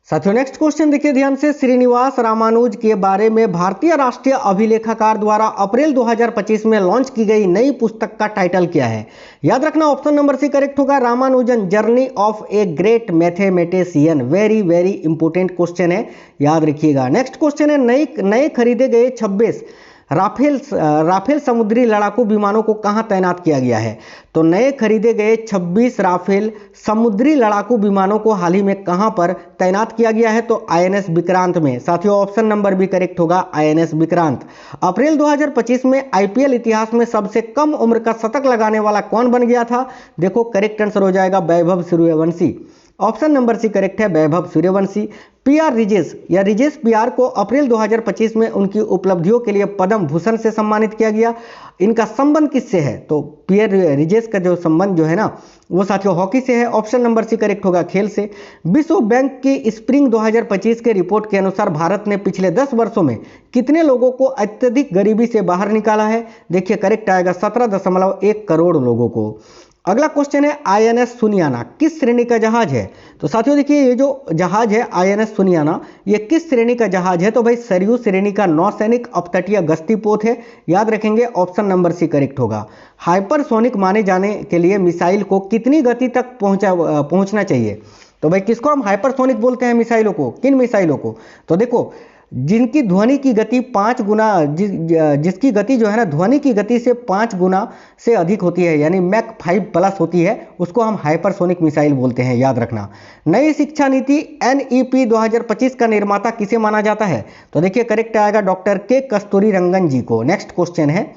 साथियों नेक्स्ट क्वेश्चन देखिए ध्यान से, श्रीनिवास रामानुज के बारे में भारतीय राष्ट्रीय अभिलेखागार द्वारा अप्रैल 2025 में लॉन्च की गई नई पुस्तक का टाइटल क्या है? याद रखना ऑप्शन नंबर सी करेक्ट होगा, Ramanujan journey of a great mathematician. Very very important question है, याद रखिएगा। नेक्स्ट क्वेश्चन है, नए खरीदे गए 26 राफेल समुद्री लड़ाकू विमानों को कहां तैनात किया गया है? तो नए खरीदे गए 26 राफेल समुद्री लड़ाकू विमानों को हाल ही में कहां पर तैनात किया गया है? तो आईएनएस विक्रांत में साथियों। ऑप्शन नंबर भी करेक्ट होगा, आईएनएस विक्रांत। अप्रैल 2025 में आईपीएल इतिहास में सबसे कम उम्र का शतक लगाने वाला कौन बन गया था? देखो करेक्ट आंसर हो जाएगा Vaibhav Suryavanshi. Option number C correct है, वैभव सूर्यवंशी। पीआर रिजेश या रिजेश पीआर को अप्रैल 2025 में उनकी उपलब्धियों के लिए पद्म भूषण से सम्मानित किया गया। इनका संबंध किससे है? तो पीआर रिजेश का जो संबंध जो है ना वो साथियों हॉकी से है। ऑप्शन नंबर सी करेक्ट होगा, खेल से। विश्व बैंक की स्प्रिंग 2025 के रिपोर्ट के अनुसार भारत ने पिछले 10 वर्षों में कितने लोगों को अत्यधिक गरीबी से बाहर निकाला है? देखिए करेक्ट आएगा 17.1 करोड़ लोगों को। अगला क्वेश्चन है, आईएनएस सुनियाना किस श्रेणी का जहाज है? तो साथियों देखिए ये जो जहाज है आईएनएस सुनियाना, ये किस श्रेणी का जहाज है? तो भाई सरयू श्रेणी का नौसैनिक अपतटीय गश्ती पोत है, याद रखेंगे। ऑप्शन नंबर सी करेक्ट होगा। हाइपरसोनिक माने जाने के लिए मिसाइल को कितनी गति तक पहुंचना चाहिए? तो भाई किसको हम हाइपरसोनिक बोलते हैं मिसाइलों को? किन मिसाइलों को? तो देखो जिनकी ध्वनि की गति 5 गुना जिसकी गति जो है ना ध्वनि की गति से 5 गुना से अधिक होती है, यानी मैक 5+ होती है, उसको हम हाइपरसोनिक मिसाइल बोलते हैं, याद रखना। नई शिक्षा नीति एनईपी 2025 का निर्माता किसे माना जाता है? तो देखिए करेक्ट आएगा डॉक्टर के कस्तूरी रंगन जी को। नेक्स्ट क्वेश्चन है,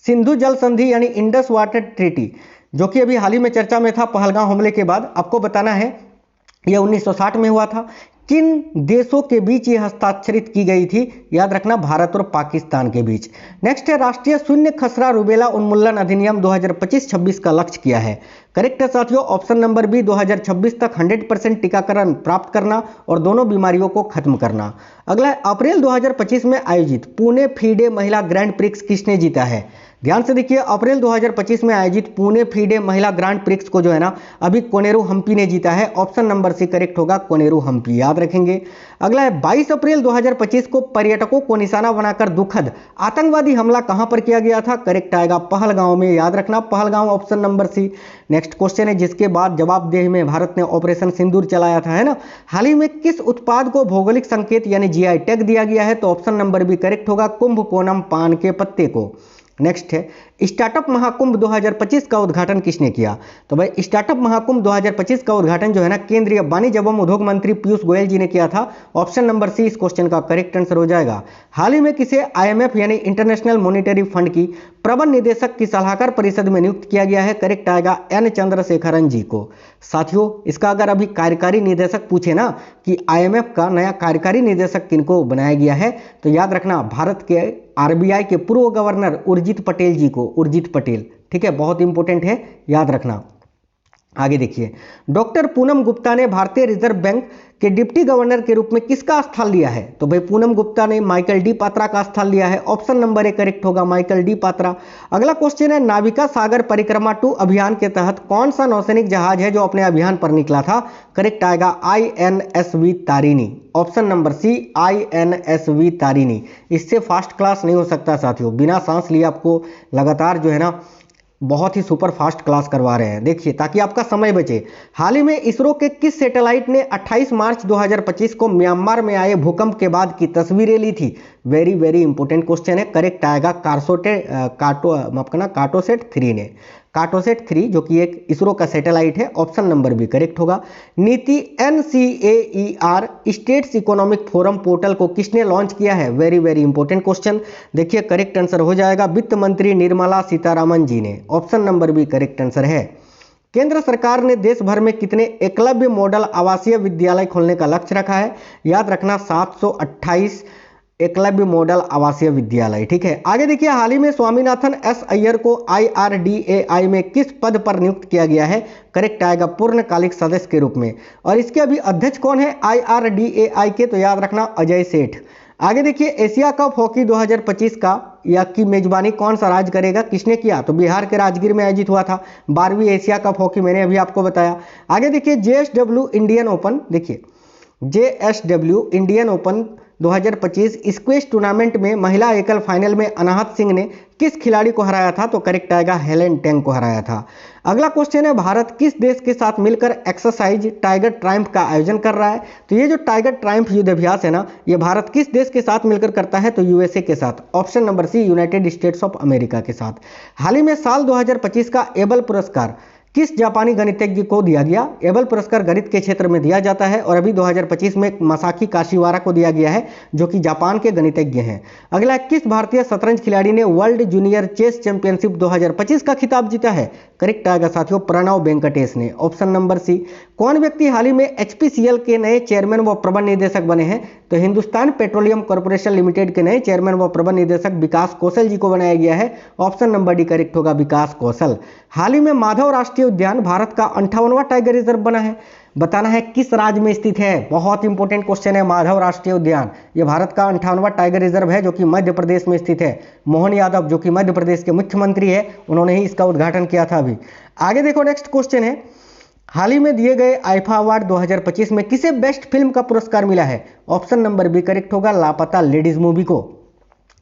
सिंधु जल संधि यानी इंडस वाटर ट्रीटी जो कि अभी हाल ही में चर्चा में था पहलगांव हमले के बाद, आपको बताना है यह 1960 में हुआ था। किन देशों के बीच ये हस्ताक्षरित की गई थी? याद रखना, भारत और पाकिस्तान के बीच। नेक्स्ट है राष्ट्रीय शून्य खसरा रुबेला उन्मूलन अधिनियम 2025-26 का लक्ष्य क्या है? करेक्ट है साथियों, ऑप्शन नंबर बी, 2026 तक 100% टीकाकरण प्राप्त करना और दोनों बीमारियों को खत्म करना। अगला है अप्रैल 2025 में आयोजित पुणे फीडे महिला ग्रैंड प्रिक्स किसने जीता है? ध्यान से देखिए, अप्रैल 2025 में आयोजित पुणे फीडे महिला ग्रैंड प्रिक्स को जो है ना अभी कोनेरू हम्पी ने जीता है। ऑप्शन नंबर सी करेक्ट होगा, कोनेरू हम्पी, याद रखेंगे। अगला है 22 अप्रैल 2025 को पर्यटकों को निशाना बनाकर दुखद आतंकवादी हमला कहां पर किया गया था? करेक्ट आएगा पहलगांव में, याद रखना, Pahalgam, option number C. Next question है जिसके बाद जवाबदेही में भारत ने ऑपरेशन सिंदूर चलाया था, है ना। हाल ही में किस उत्पाद को भौगोलिक संकेत यानी जीआई टैग दिया गया है? तो ऑप्शन नंबर बी करेक्ट होगा, कुंभकोणम पान के पत्ते को। नेक्स्ट है स्टार्टअप महाकुंभ 2025 का उद्घाटन किसने किया? तो भाई स्टार्टअप महाकुंभ 2025 का उद्घाटन जो है ना केंद्रीय वाणिज्य एवं उद्योग मंत्री पीयूष गोयल जी ने किया था। ऑप्शन नंबर सी इस क्वेश्चन का करेक्ट आंसर हो जाएगा। हाल ही में किसे आईएमएफ यानी इंटरनेशनल मॉनिटरी फंड की प्रबंध निदेशक की सलाहकार परिषद में नियुक्त किया गया है? करेक्ट आएगा एन चंद्रशेखरन जी को। साथियों, इसका अगर अभी कार्यकारी निदेशक पूछे ना कि आईएमएफ का नया कार्यकारी निदेशक किनको बनाया गया है, तो याद रखना भारत के आरबीआई के पूर्व गवर्नर उर्जित पटेल जी को, उर्जित पटेल, ठीक है, बहुत इंपॉर्टेंट है, याद रखना। आगे देखिए, डॉक्टर पूनम गुप्ता ने भारतीय रिजर्व बैंक के डिप्टी गवर्नर के रूप में किसका स्थान लिया है? तो भाई पूनम गुप्ता ने माइकल डी पात्रा का स्थान लिया है। ऑप्शन नंबर ए करेक्ट होगा, माइकल डी पात्रा। अगला क्वेश्चन है नाविका सागर परिक्रमा 2 अभियान के तहत कौन सा नौसैनिक जहाज है जो अपने अभियान पर निकला था? करेक्ट आएगा INSV Tarini, option number C INSV Tarini. इससे फास्ट क्लास नहीं हो सकता साथियों, बिना सांस लिए आपको लगातार जो है ना बहुत ही सुपर फास्ट क्लास करवा रहे हैं। देखिए ताकि आपका समय बचे। हाल ही में इसरो के किस सैटेलाइट ने 28 मार्च 2025 को म्यांमार में आए भूकंप के बाद की तस्वीरें ली थी? वेरी वेरी इंपॉर्टेंट क्वेश्चन है। करेक्ट आएगा कार्टोसेट 3 ने, कार्टोसेट 3 जो कि एक इसरो का सैटेलाइट है। ऑप्शन नंबर बी करेक्ट होगा। NITI NCAER states economic forum portal को किसने लॉन्च किया है? Very very important question. देखिए करेक्ट आंसर हो जाएगा वित्त मंत्री निर्मला सीतारामन जी ने। Option number B correct answer है। केंद्र सरकार ने देश भर में कितने एकलव्य मॉडल आवासीय विद्यालय खोलने का लक्ष्य रखा है? याद रखना 728 एकलव्य मॉडल आवासीय विद्यालय, ठीक है। आगे देखिए, हाल ही में स्वामीनाथन एस अय्यर को IRDAI में किस पद पर नियुक्त किया गया है? करेक्ट आएगा पूर्णकालिक सदस्य के रूप में। और इसके अभी अध्यक्ष कौन है IRDAI के? तो याद रखना अजय सेठ। आगे देखिए, एशिया कप हॉकी 2025 का या की मेजबानी कौन सा राज्य करेगा? किसने किया? तो बिहार के राजगीर में आयोजित हुआ था 12वीं एशिया कप हॉकी, मैंने अभी आपको बताया। आगे देखिए, JSW इंडियन ओपन, देखिए JSW Indian open 2025 squash tournament में महिला एकल फाइनल में अनाहत सिंह ने किस खिलाड़ी को हराया था? तो करेक्ट आएगा हेलेन टेंग को हराया था। अगला क्वेश्चन है भारत किस देश के साथ मिलकर एक्सरसाइज टाइगर ट्रायम्फ का आयोजन कर रहा है? तो ये जो टाइगर ट्रायम्फ युद्धाभ्यास है ना, ये भारत किस देश के साथ मिलकर करता है? तो USA के साथ। Option number C United States of America के साथ। हाल ही में साल 2025 का एबल पुरस्कार किस जापानी गणितज्ञ को दिया गया? एबल पुरस्कार गणित के क्षेत्र में दिया जाता है और अभी 2025 में मसाकी काशिवारा को दिया गया है जो कि जापान के गणितज्ञ हैं। अगला, किस भारतीय शतरंज खिलाड़ी ने वर्ल्ड जूनियर चेस चैंपियनशिप 2025 का खिताब जीता है? करेक्ट आएगा साथियों प्रणव वेंकटेश ने। Option number C. कौन व्यक्ति हाल ही में HPCL के नए चेयरमैन व प्रबंध निदेशक बने हैं? तो हिंदुस्तान पेट्रोलियम कॉर्पोरेशन लिमिटेड के नए चेयरमैन व प्रबंध निदेशक विकास कौशल जी को बनाया गया है। ऑप्शन नंबर डी करेक्ट होगा, विकास कौशल। हाल ही में माधव राष्ट्रीय उद्यान भारत का 58वां टाइगर रिजर्व बना है। बताना है किस राज्य में स्थित है। बहुत इंपॉर्टेंट क्वेश्चन है। माधव राष्ट्रीय उद्यान ये भारत का 58वां टाइगर रिजर्व है जो कि मध्य प्रदेश में स्थित है। मोहन यादव जो कि मध्य प्रदेश के मुख्यमंत्री है, उन्होंने ही इसका उद्घाटन किया था अभी। आगे देखो, नेक्स्ट क्वेश्चन है, हाल ही में दिए गए आईफा अवार्ड 2025 में किसे बेस्ट फिल्म का पुरस्कार मिला है? ऑप्शन नंबर बी करेक्ट होगा, लापता लेडीज मूवी को।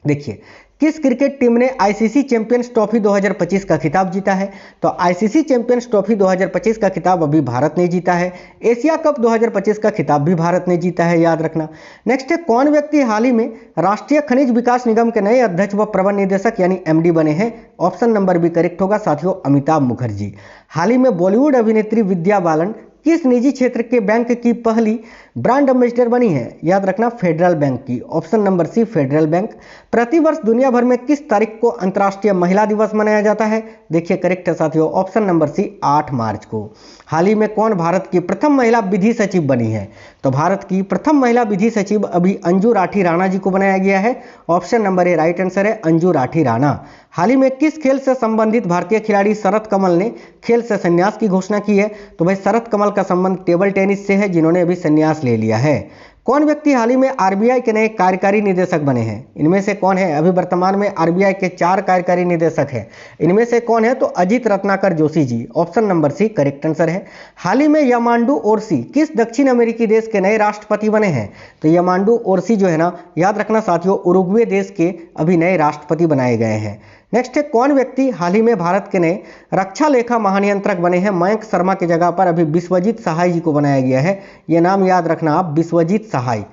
देखिए, किस क्रिकेट टीम ने ICC चैंपियंस ट्रॉफी 2025 का खिताब जीता है? तो ICC चैंपियंस ट्रॉफी 2025 का खिताब अभी भारत ने जीता है। एशिया कप 2025 का खिताब भी भारत ने जीता है, याद रखना। नेक्स्ट है, कौन व्यक्ति हाल ही में राष्ट्रीय खनिज विकास निगम के नए अध्यक्ष व प्रबंध निदेशक यानी MD बने हैं? ऑप्शन नंबर बी करेक्ट होगा साथियों, अमिताभ मुखर्जी। हाल ही में बॉलीवुड अभिनेत्री विद्या बालन किस निजी क्षेत्र के बैंक की पहली ब्रांड एम्बेसडर बनी है? याद रखना फेडरल बैंक की। Option number C Federal Bank. प्रतिवर्ष दुनिया भर में किस तारीख को अंतर्राष्ट्रीय महिला दिवस मनाया जाता है? देखिए करेक्ट है साथियों, ऑप्शन नंबर सी 8 मार्च को। हाल ही में कौन भारत की प्रथम महिला विधि सचिव बनी है? तो भारत की प्रथम महिला विधि सचिव अभी अंजू राठी राणा जी को बनाया गया है। ऑप्शन नंबर ए राइट आंसर है, अंजू राठी राणा। हाल ही में किस खेल से संबंधित भारतीय खिलाड़ी शरत कमल ने खेल से संन्यास की घोषणा की है? तो भाई शरत कमल का संबंध टेबल टेनिस से है, जिन्होंने अभी संन्यास ले लिया है। कौन व्यक्ति हाल ही में आरबीआई के नए कार्यकारी निदेशक बने हैं? इनमें से कौन है? अभी वर्तमान में आरबीआई के 4 कार्यकारी निदेशक हैं। इनमें से कौन है? तो Ajit Ratnakar Joshi ji. Option number C correct answer है। हाल ही में यामांडू ओरसी किस दक्षिण अमेरिकी देश के नए राष्ट्रपति बने हैं? तो यामांडू ओरसी जो है ना, याद रखना साथियों, उरुग्वे देश के अभी नए राष्ट्रपति बनाए गए हैं। नेक्स्ट है, कौन व्यक्ति हाल ही में भारत के नए रक्षा लेखा महानियंत्रक बने हैं? मयंक शर्मा की जगह पर अभी विश्वजीत सहाय जी को बनाया गया है। यह नाम याद रखना आप, विश्वजीत सहाय।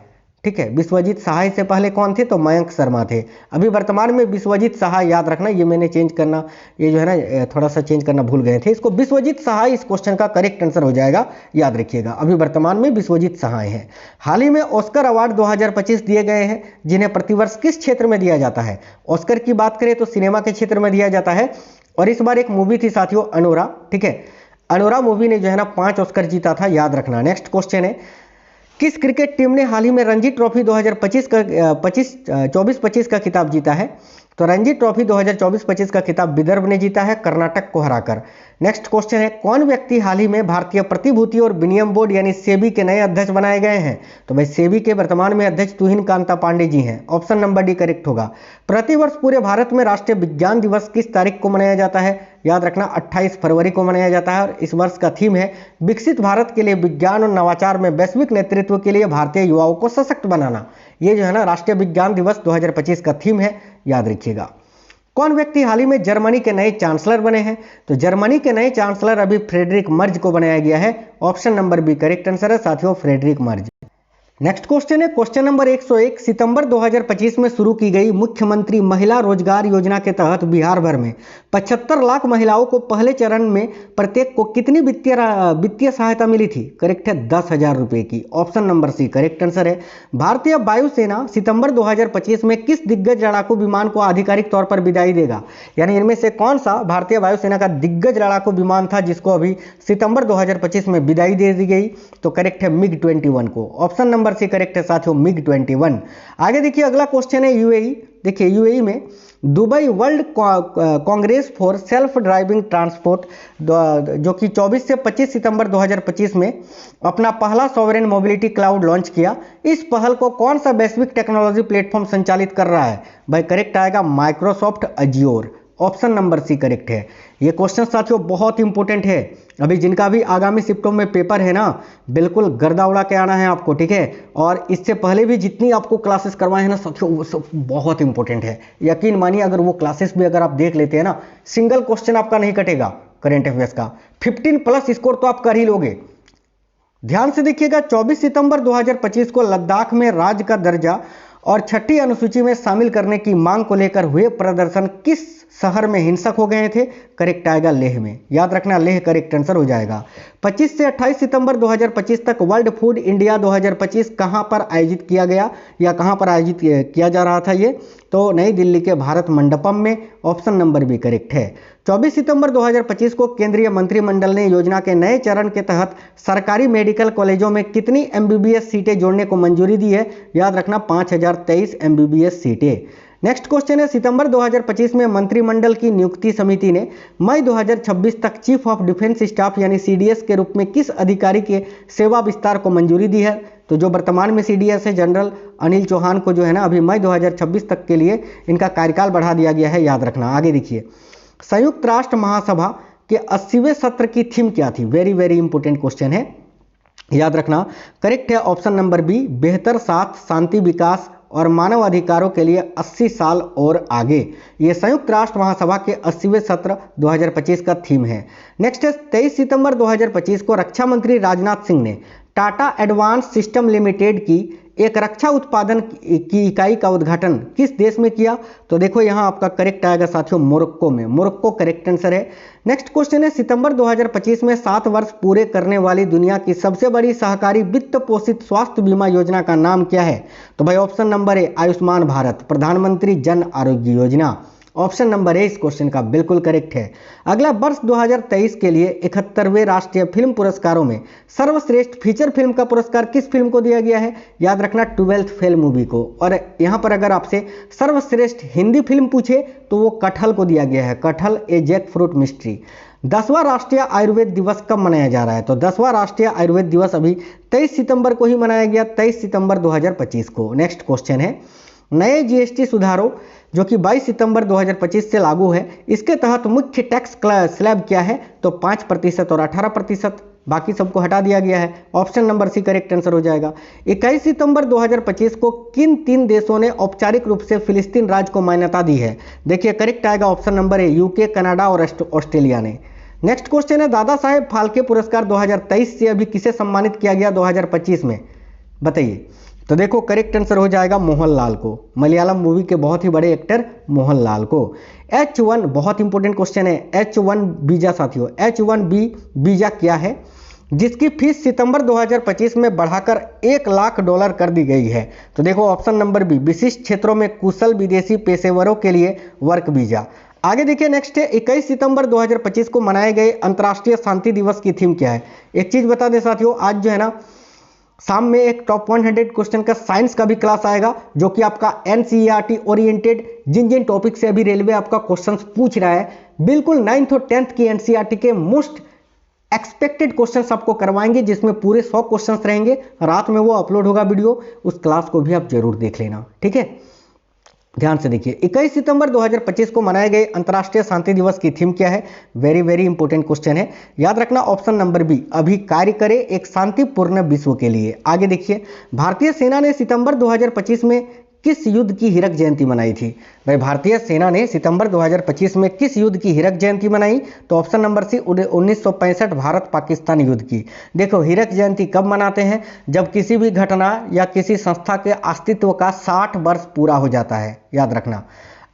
ठीक है, विश्वजीत सहाय से पहले कौन थे? तो मयंक शर्मा थे। अभी वर्तमान में विश्वजीत सहाय, याद रखना, ये मैंने चेंज करना, ये जो है ना थोड़ा सा चेंज करना भूल गए थे, इसको विश्वजीत सहाय इस क्वेश्चन का करेक्ट आंसर हो जाएगा, याद रखिएगा। अभी वर्तमान में विश्वजीत सहाय हैं। हाल ही में ऑस्कर अवार्ड 2025 दिए गए हैं, जिन्हें प्रतिवर्ष किस क्षेत्र में दिया जाता है? ऑस्कर की बात करें तो सिनेमा के क्षेत्र में दिया जाता है। और इस बार एक मूवी थी साथियों, अनोरा। ठीक है, अनोरा मूवी ने जो है ना 5 ऑस्कर जीता था, याद रखना। नेक्स्ट क्वेश्चन है, किस क्रिकेट टीम ने हाल ही में रणजी ट्रॉफी 2024-25 का खिताब जीता है? तो रणजी ट्रॉफी 2024-25 का खिताब विदर्भ ने जीता है, कर्नाटक को हराकर। नेक्स्ट क्वेश्चन है, कौन व्यक्ति हाल ही में भारतीय प्रतिभूति और विनिमय बोर्ड यानी सेबी के नए अध्यक्ष बनाए गए हैं? तो भाई सेबी के वर्तमान में अध्यक्ष तुहिन कांता पांडे जी हैं। ऑप्शन नंबर डी करेक्ट होगा। प्रतिवर्ष पूरे भारत में राष्ट्रीय विज्ञान दिवस किस तारीख को मनाया जाता है? याद रखना 28 फरवरी को मनाया जाता है। और इस वर्ष का थीम है विकसित भारत के लिए विज्ञान और नवाचार में वैश्विक नेतृत्व के लिए भारतीय युवाओं को सशक्त बनाना। ये जो है ना राष्ट्रीय विज्ञान दिवस 2025 का थीम है, याद रखिएगा। कौन व्यक्ति हाल ही में जर्मनी के नए चांसलर बने हैं? तो जर्मनी के नए चांसलर अभी फ्रेडरिक मर्ज को बनाया गया है। Option number B correct answer है साथियों, फ्रेडरिक मर्ज। नेक्स्ट क्वेश्चन है, क्वेश्चन नंबर 101, सितंबर 2025 में शुरू की गई मुख्यमंत्री महिला रोजगार योजना के तहत बिहार भर में 75 लाख महिलाओं को पहले चरण में प्रत्येक को कितनी वित्तीय सहायता मिली थी? करेक्ट है 10,000 रुपए की। Option number C correct answer है। भारतीय वायुसेना सितंबर 2025 में किस दिग्गज लड़ाकू विमान को आधिकारिक तौर पर विदाई देगा? यानी इनमें से कौन सा भारतीय वायुसेना का दिग्गज लड़ाकू विमान था जिसको अभी सितंबर 2025 में विदाई दे दी गई? तो करेक्ट है मिग 21 को। ऑप्शन नंबर सी करेक्ट है साथियों, मिग 21। आगे देखिए अगला क्वेश्चन है यूएई। देखिए यूएई में Dubai world Congress for self driving transport जो कि 24 से 25 सितंबर 2025 में अपना पहला सॉवरेन मोबिलिटी क्लाउड लॉन्च किया। इस पहल को कौन सा वैश्विक टेक्नोलॉजी प्लेटफॉर्म संचालित कर रहा है? भाई करेक्ट आएगा Microsoft Azure. Option number C correct है। ये क्वेश्चन साथियों बहुत इंपॉर्टेंट है। अभी जिनका भी आगामी शिफ्टों में पेपर है ना, बिल्कुल गर्दा उड़ा के आना है आपको, ठीक है। और इससे पहले भी जितनी आपको क्लासेस करवाए हैं ना साथियों, वो सब बहुत इंपॉर्टेंट है। यकीन मानिए अगर वो क्लासेस भी अगर आप देख लेते हैं ना, सिंगल क्वेश्चन आपका नहीं कटेगा करंट अफेयर्स का, 15 प्लस स्कोर तो आप कर ही लोगे। ध्यान से देखिएगा, 24 सितंबर 2025 को लद्दाख में राज्य का दर्जा और 6ठी अनुसूची में शामिल करने की मांग को लेकर हुए प्रदर्शन किस शहर में हिंसक हो गए थे? करेक्ट आएगा लेह में। याद रखना लेह करेक्ट आंसर हो जाएगा। 25 से 28 सितंबर 2025 तक वर्ल्ड फूड इंडिया 2025 कहां पर आयोजित किया गया या कहां पर आयोजित किया जा रहा था? ये तो नई दिल्ली के भारत मंडपम में। ऑप्शन नंबर भी करेक्ट है। 24 सितंबर 2025 को केंद्रीय मंत्रिमंडल ने योजना के नए चरण के तहत सरकारी मेडिकल कॉलेजों में कितनी एमबीबीएस सीटें जोड़ने को मंजूरी दी है? याद रखना 5023 एमबीबीएस सीटें। नेक्स्ट क्वेश्चन है, सितंबर 2025 में मंत्रिमंडल की नियुक्ति समिति ने मई 2026 तक चीफ ऑफ डिफेंस स्टाफ यानी सीडीएस के रूप में किस अधिकारी के सेवा विस्तार को मंजूरी दी है? तो जो वर्तमान में सीडीएस है जनरल अनिल चौहान को जो है ना अभी मई 2026 तक के लिए इनका कार्यकाल बढ़ा दिया गया है। याद रखना। आगे देखिए, संयुक्त राष्ट्र महासभा के 80वें सत्र की थीम क्या थी? वेरी वेरी इंपॉर्टेंट क्वेश्चन है, याद रखना। करेक्ट है ऑप्शन नंबर बी, बेहतर साथ, शांति, विकास और मानव अधिकारों के लिए 80 साल और आगे। ये संयुक्त राष्ट्र महासभा के 80वें सत्र 2025 का थीम है। नेक्स्ट है, 23 सितंबर 2025 को रक्षा मंत्री राजनाथ सिंह ने टाटा एडवांस सिस्टम लिमिटेड की एक रक्षा उत्पादन की इकाई का उद्घाटन किस देश में किया? तो देखो यहाँ आपका करेक्ट आएगा साथियों मोरक्को में। मोरक्को करेक्ट आंसर है। नेक्स्ट क्वेश्चन है सितंबर 2025 में 7 वर्ष पूरे करने वाली दुनिया की सबसे बड़ी सहकारी वित्त पोषित स्वास्थ्य बीमा योजना का नाम क्या है? तो भाई ऑप्शन नंबर ए आयुष्मान भारत, प्रधानमंत्री जन आरोग्य योजना। ऑप्शन नंबर ए इस क्वेश्चन का बिल्कुल करेक्ट है। अगला वर्ष 2023 के लिए 71वें राष्ट्रीय फिल्म पुरस्कारों में सर्वश्रेष्ठ फीचर फिल्म का पुरस्कार किस फिल्म को दिया गया है? याद रखना 12th फेल मूवी को। और यहाँ पर अगर आपसे सर्वश्रेष्ठ हिंदी फिल्म पूछे तो वो कटहल को दिया गया है, कटहल ए जैक फ्रूट मिस्ट्री। 10वां राष्ट्रीय आयुर्वेद दिवस कब मनाया जा रहा है? तो 10वां राष्ट्रीय आयुर्वेद दिवस अभी 23 सितंबर को ही मनाया गया, 23 सितंबर 2025 को। नेक्स्ट क्वेश्चन है नए जीएसटी सुधारों जो कि 22 सितंबर 2025 से लागू है, इसके तहत मुख्य टैक्स स्लैब क्या है? तो 5% और 18%, बाकी सबको हटा दिया गया है। Option number C correct answer हो जाएगा। 21 सितंबर 2025 को किन 3 देशों ने औपचारिक रूप से फिलिस्तीन राज्य को मान्यता दी है? देखिए करेक्ट आएगा ऑप्शन नंबर ए, यूके, कनाडा और ऑस्ट्रेलिया ने। नेक्स्ट क्वेश्चन है दादा साहेब फाल्के पुरस्कार 2023 से अभी किसे सम्मानित किया गया 2025 में? बताइए। तो देखो करेक्ट आंसर हो जाएगा मोहनलाल को, मलयालम मूवी के बहुत ही बड़े एक्टर मोहनलाल को। H1 बहुत इंपॉर्टेंट क्वेश्चन है, H1 वीजा साथियों, H1B वीजा क्या है जिसकी फीस सितंबर 2025 में बढ़ाकर $1 लाख कर दी गई है? तो देखो ऑप्शन नंबर बी, विशिष्ट क्षेत्रों में कुशल विदेशी पेशेवरों के लिए वर्क वीजा। आगे देखिए नेक्स्ट है 21 सितंबर 2025 को मनाए गए अंतर्राष्ट्रीय शांति दिवस की थीम क्या है? एक चीज बता दें साथियों, आज जो है ना शाम में एक टॉप 100 क्वेश्चन का साइंस का भी क्लास आएगा जो कि आपका एनसीईआरटी ओरिएंटेड जिन जिन टॉपिक से अभी रेलवे आपका क्वेश्चंस पूछ रहा है, बिल्कुल 9th और 10th की एनसीईआरटी के मोस्ट एक्सपेक्टेड क्वेश्चंस आपको करवाएंगे, जिसमें पूरे 100 क्वेश्चंस रहेंगे। रात में वो अपलोड होगा वीडियो, उस क्लास को भी आप जरूर देख लेना, ठीक है। ध्यान से देखिए 21 सितंबर 2025 को मनाए गए अंतर्राष्ट्रीय शांति दिवस की थीम क्या है? वेरी वेरी इंपॉर्टेंट क्वेश्चन है, याद रखना ऑप्शन नंबर बी, अभी कार्य करे एक शांतिपूर्ण विश्व के लिए। आगे देखिए भारतीय सेना ने सितंबर 2025 में किस युद्ध की हीरक जयंती मनाई थी? भाई भारतीय सेना ने सितंबर 2025 में किस युद्ध की हीरक जयंती मनाई? तो option number C 1965 Bharat Pakistan युद्ध की। देखो हीरक जयंती कब मनाते हैं? जब किसी भी घटना या किसी संस्था के अस्तित्व का 60 वर्ष पूरा हो जाता है, याद रखना।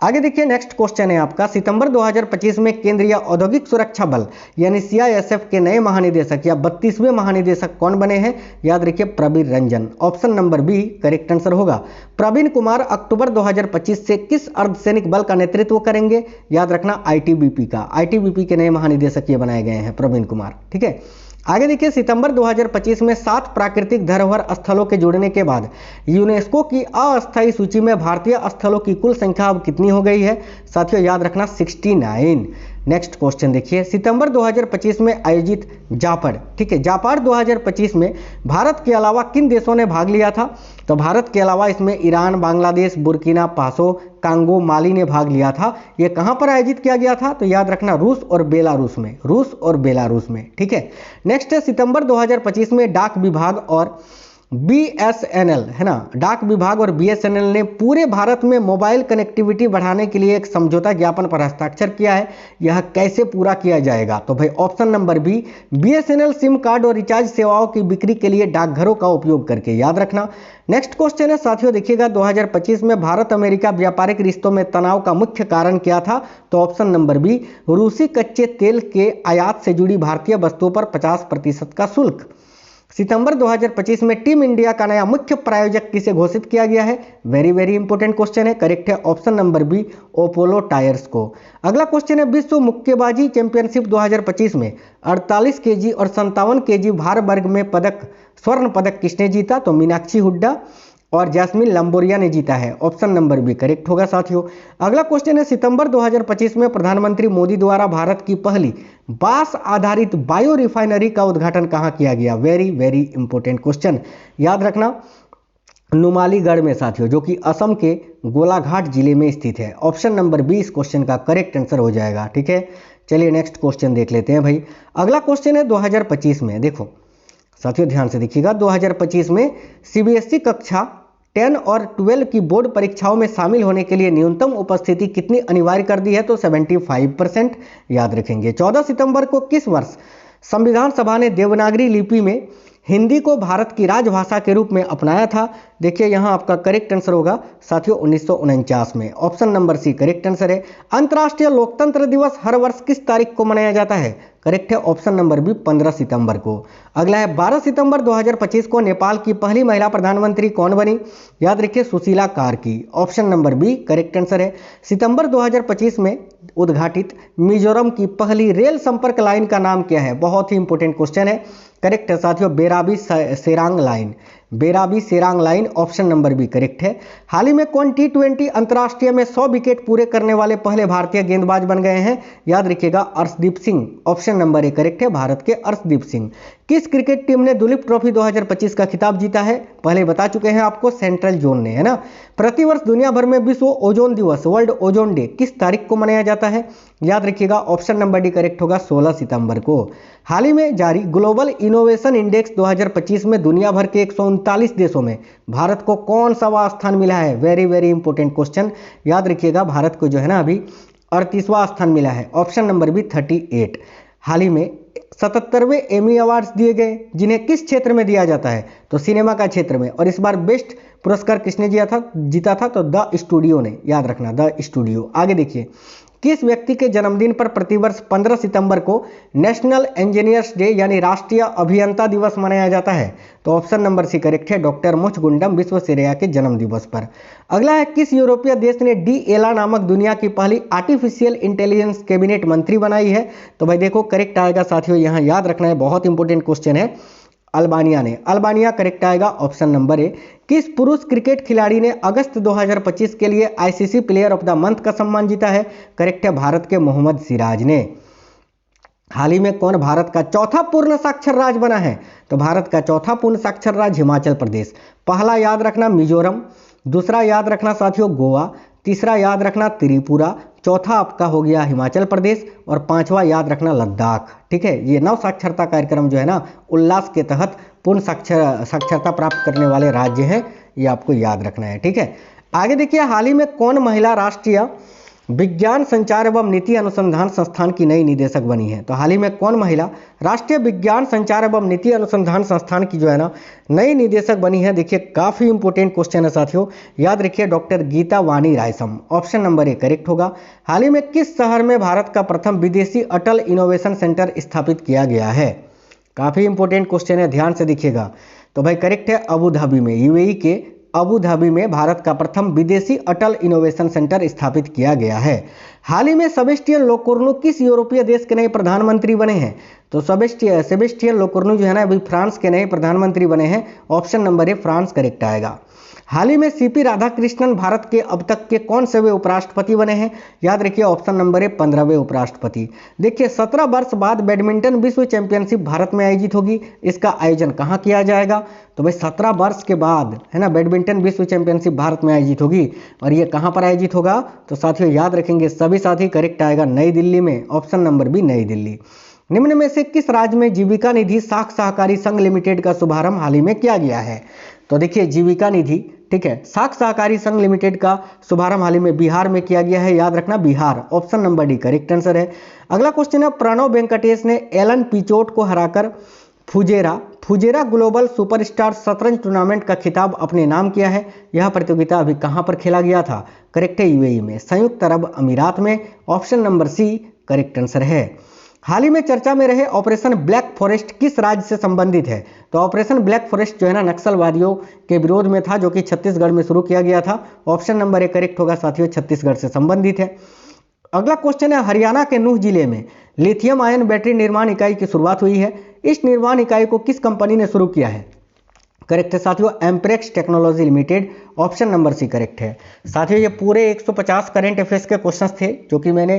आगे देखिए नेक्स्ट क्वेश्चन है आपका सितंबर 2025 में केंद्रीय औद्योगिक सुरक्षा बल यानी सीआईएसएफ के नए महानिदेशक या 32वें महानिदेशक कौन बने हैं? याद रखिए Praveen Ranjan. Option number B correct answer होगा। प्रवीण कुमार अक्टूबर 2025 से किस अर्धसैनिक बल का नेतृत्व करेंगे? याद रखना आईटीबीपी का। आईटीबीपी के नए महानिदेशक ये बनाए गए हैं प्रवीण कुमार, ठीक है। आगे देखिए सितंबर 2025 में 7 प्राकृतिक धरोहर स्थलों के जुड़ने के बाद यूनेस्को की अस्थायी सूची में भारतीय स्थलों की कुल संख्या अब कितनी हो गई है? साथियों याद रखना 69। नेक्स्ट क्वेश्चन देखिए सितंबर 2025 में आयोजित जापाड़, ठीक है, जापाड़ 2025 में भारत के अलावा किन देशों ने भाग लिया था? तो भारत के अलावा इसमें Iran, Bangladesh, Burkina Faso, Congo, Mali ने भाग लिया था। ये कहां पर आयोजित किया गया था? तो याद रखना रूस और बेलारूस में, रूस और बेलारूस में, ठीक है। नेक्स्ट है सितंबर 2025 में डाक विभाग और बीएसएनएल, है ना, डाक विभाग और बीएसएनएल ने पूरे भारत में मोबाइल कनेक्टिविटी बढ़ाने के लिए एक समझौता ज्ञापन पर हस्ताक्षर किया है। यह कैसे पूरा किया जाएगा? तो भाई option number B, BSNL SIM card और रिचार्ज सेवाओं की बिक्री के लिए डाकघरों का उपयोग करके, याद रखना। नेक्स्ट क्वेश्चन है साथियों देखिएगा 2025 में भारत अमेरिका व्यापारिक रिश्तों में तनाव का मुख्य कारण क्या था? तो ऑप्शन नंबर बी, रूसी कच्चे तेल के आयात से जुड़ी भारतीय वस्तुओं पर 50% का शुल्क। सितंबर 2025 में टीम इंडिया का नया मुख्य प्रायोजक किसे घोषित किया गया है? वेरी वेरी इंपॉर्टेंट क्वेश्चन है, करेक्ट है option number B, Apollo Tyres को। अगला क्वेश्चन है विश्व मुक्केबाजी चैंपियनशिप 2025 में 48 केजी और 57 केजी भार वर्ग में स्वर्ण पदक किसने जीता? तो मीनाक्षी हुड्डा और जैस्मिन लंबोरिया ने जीता है। ऑप्शन नंबर बी करेक्ट होगा साथियों। अगला क्वेश्चन है सितंबर 2025 में प्रधानमंत्री मोदी द्वारा भारत की पहली बांस आधारित बायो रिफाइनरी का उद्घाटन कहां किया गया? वेरी वेरी इंपॉर्टेंट क्वेश्चन, याद रखना नुमालीगढ़ में साथियों, जो कि असम के गोलाघाट जिले में स्थित है। ऑप्शन नंबर बी इस क्वेश्चन का करेक्ट आंसर हो जाएगा, ठीक है। चलिए नेक्स्ट क्वेश्चन देख लेते हैं भाई। अगला क्वेश्चन है 2025 में, देखो साथियों ध्यान से देखिएगा, 2025 में सीबीएसई कक्षा 10 और 12 की बोर्ड परीक्षाओं में शामिल होने के लिए न्यूनतम उपस्थिति कितनी अनिवार्य कर दी है? तो 75%, याद रखेंगे। 14 सितंबर को किस वर्ष संविधान सभा ने देवनागरी लिपि में हिंदी को भारत की राजभाषा के रूप में अपनाया था? देखिए यहाँ आपका करेक्ट आंसर होगा साथियों 1949 में। Option number C correct answer है। अंतर्राष्ट्रीय लोकतंत्र दिवस हर वर्ष किस तारीख को मनाया जाता है? करेक्ट है ऑप्शन नंबर बी 15 सितंबर को। अगला है 12 सितंबर 2025 को नेपाल की पहली महिला प्रधानमंत्री कौन बनी? याद रखिए Sushila Karki. Option number B correct answer है। सितंबर 2025 में उद्घाटित मिजोरम की पहली रेल संपर्क लाइन का नाम क्या है? बहुत ही इंपॉर्टेंट क्वेश्चन है। करेक्ट है साथियों Bairabi Sairang line. Bairabi Sairang line option number B correct है। हाल ही में कौन T20 अंतर्राष्ट्रीय में 100 विकेट पूरे करने वाले पहले भारतीय गेंदबाज बन गए हैं? याद रखिएगा Arshdeep Singh. Option number A correct है भारत के अर्शदीप सिंह। किस क्रिकेट टीम ने दुलीप ट्रॉफी 2025 का खिताब जीता है? पहले बता चुके हैं आपको, सेंट्रल जोन ने, है ना। प्रतिवर्ष दुनिया भर में विश्व ओजोन दिवस वर्ल्ड ओजोन डे किस तारीख को मनाया जाता है? याद रखिएगा ऑप्शन नंबर डी करेक्ट होगा 16 सितंबर को। हाल ही में जारी ग्लोबल इनोवेशन इंडेक्स 2025 में दुनिया भर के 139 देशों में भारत को कौन सा स्थान मिला है? Very very important question. याद रखिएगा भारत को जो है ना अभी 38वां स्थान मिला है। Option number B 38। हाल ही में 77वें एमी अवार्ड्स दिए गए, जिन्हें किस क्षेत्र में दिया जाता है? तो सिनेमा का क्षेत्र में। और इस बार बेस्ट पुरस्कार किसने जीता था? तो द स्टूडियो ने। याद रखना द स्टूडियो। आगे देखिए, किस व्यक्ति के जन्मदिन पर प्रतिवर्ष 15 सितंबर को नेशनल इंजीनियर्स डे यानी राष्ट्रीय अभियंता दिवस मनाया जाता है? तो ऑप्शन नंबर सी करेक्ट है डॉक्टर मुचगुंडम विश्वेश्वरैया के जन्म दिवस पर। अगला है किस यूरोपीय देश ने डी एला नामक दुनिया की पहली आर्टिफिशियल इंटेलिजेंस कैबिनेट मंत्री बनाई है? तो भाई देखो करेक्ट आएगा साथियों, यहाँ याद रखना है, बहुत इंपॉर्टेंट क्वेश्चन है। अल्बानिया ने। अल्बानिया करेक्ट आएगा ऑप्शन नंबर ए। किस पुरुष क्रिकेट खिलाड़ी ने अगस्त 2025 के लिए ICC player of the month का सम्मान जीता है? करेक्ट है भारत के मोहम्मद सिराज ने। हाल ही में कौन भारत का चौथा पूर्ण साक्षर राज्य बना है? तो भारत का चौथा पूर्ण साक्षर राज्य हिमाचल प्रदेश। पहला याद रखना मिजोरम, दूसरा याद रखना साथियों गोवा, तीसरा याद रखना त्रिपुरा, चौथा आपका हो गया हिमाचल प्रदेश और पांचवा याद रखना लद्दाख। ठीक है, ये नव साक्षरता कार्यक्रम जो है ना उल्लास के तहत पूर्ण साक्षरता प्राप्त करने वाले राज्य हैं, ये आपको याद रखना है। ठीक है, आगे देखिए, हाल ही में कौन महिला राष्ट्रीय विज्ञान संचार एवं नीति अनुसंधान संस्थान की नई निदेशक बनी है? तो हाल ही में कौन महिला राष्ट्रीय विज्ञान संचार एवं नीति अनुसंधान संस्थान की जो है ना नई निदेशक बनी है? देखिए काफी इंपॉर्टेंट क्वेश्चन है साथियों, याद रखिए doctor Geeta Vani Raisom. Option number A correct होगा। हाल ही में किस शहर में भारत का प्रथम विदेशी अटल इनोवेशन सेंटर स्थापित किया गया है? काफी इंपॉर्टेंट क्वेश्चन है, ध्यान से देखिएगा। तो भाई करेक्ट है अबू धाबी में, यूएई के अबू धाबी में भारत का प्रथम विदेशी अटल इनोवेशन सेंटर स्थापित किया गया है। हाल ही में सेबेस्टियन लोकोर्नु किस यूरोपीय देश के नए प्रधानमंत्री बने हैं? तो सेबेस्टियन लोकोर्नु जो है ना अभी फ्रांस के नए प्रधानमंत्री बने हैं। ऑप्शन नंबर ए फ्रांस करेक्ट आएगा। हाल ही में सीपी राधाकृष्णन भारत के अब तक के कौन से वे उपराष्ट्रपति बने हैं? याद रखिए ऑप्शन नंबर ए 15वें उपराष्ट्रपति। देखिए 17 वर्ष बाद बैडमिंटन विश्व चैंपियनशिप भारत में आयोजित होगी, इसका आयोजन कहाँ किया जाएगा? तो भाई 17 वर्ष के बाद है ना बैडमिंटन विश्व चैंपियनशिप भारत में आयोजित होगी, और ये कहाँ पर आयोजित होगा? तो साथियों याद रखेंगे सभी साथी, करेक्ट आएगा नई दिल्ली में। ऑप्शन नंबर बी नई दिल्ली। निम्न में से किस राज्य में जीविका निधि साख सहकारी संघ लिमिटेड का शुभारंभ हाल ही में किया गया है? तो देखिए जीविका निधि, ठीक है, साख सहकारी संघ लिमिटेड का शुभारंभ हाल ही में बिहार में किया गया है। याद रखना Bihar. Option number D correct answer है। अगला क्वेश्चन है, प्रणव वेंकटेश ने एलन पिचोट को हराकर फुजेरा ग्लोबल सुपरस्टार शतरंज टूर्नामेंट का खिताब अपने नाम किया है। यह प्रतियोगिता अभी कहां पर खेला गया था? करेक्ट है यूएई में, संयुक्त अरब अमीरात में। Option number C correct answer है। हाल ही में चर्चा में रहे ऑपरेशन ब्लैक फॉरेस्ट किस राज्य से संबंधित है? तो ऑपरेशन ब्लैक फॉरेस्ट जो है ना नक्सलवादियों के विरोध में था, जो कि छत्तीसगढ़ में शुरू किया गया था। ऑप्शन नंबर ए करेक्ट होगा साथियों, छत्तीसगढ़ से संबंधित है। अगला क्वेश्चन है, हरियाणा के नूह जिले में लिथियम आयन बैटरी निर्माण इकाई की शुरुआत हुई है। इस निर्माण इकाई को किस कंपनी ने शुरू किया है? करेक्ट है साथियों, Emprex technology limited. Option number C correct है। साथियों ये पूरे 150 करंट अफेयर्स के क्वेश्चंस थे, जो कि मैंने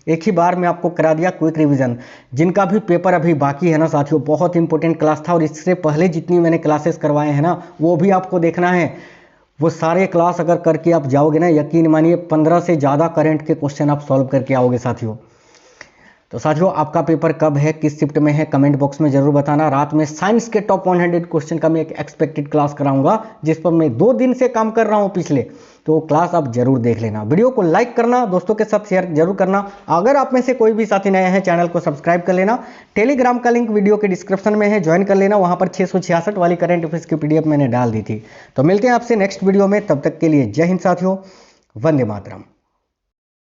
एक ही बार में आपको करा दिया क्विक रिवीजन। जिनका भी पेपर अभी बाकी है ना साथियों, बहुत इंपॉर्टेंट क्लास था, और इससे पहले जितनी मैंने क्लासेस करवाए हैं ना वो भी आपको देखना है। वो सारे क्लास अगर करके आप जाओगे ना, यकीन मानिए 15 से ज़्यादा करंट के क्वेश्चन आप सॉल्व करके आओगे साथियों। तो साथियों आपका पेपर कब है, किस शिफ्ट में है, कमेंट बॉक्स में जरूर बताना। रात में साइंस के टॉप 100 क्वेश्चन का मैं एक एक्सपेक्टेड क्लास कराऊंगा, जिस पर मैं 2 दिन से काम कर रहा हूं पिछले, तो क्लास आप जरूर देख लेना। वीडियो को लाइक करना, दोस्तों के साथ शेयर जरूर करना। अगर आप में से कोई भी साथी नए हैं, चैनल को सब्सक्राइब कर लेना। टेलीग्राम का लिंक वीडियो के डिस्क्रिप्शन में है, ज्वाइन कर लेना। वहां पर 666 वाली करंट अफेयर्स की PDF मैंने डाल दी थी। तो मिलते हैं आपसे नेक्स्ट वीडियो में, तब तक के लिए जय हिंद साथियों, वंदे मातरम।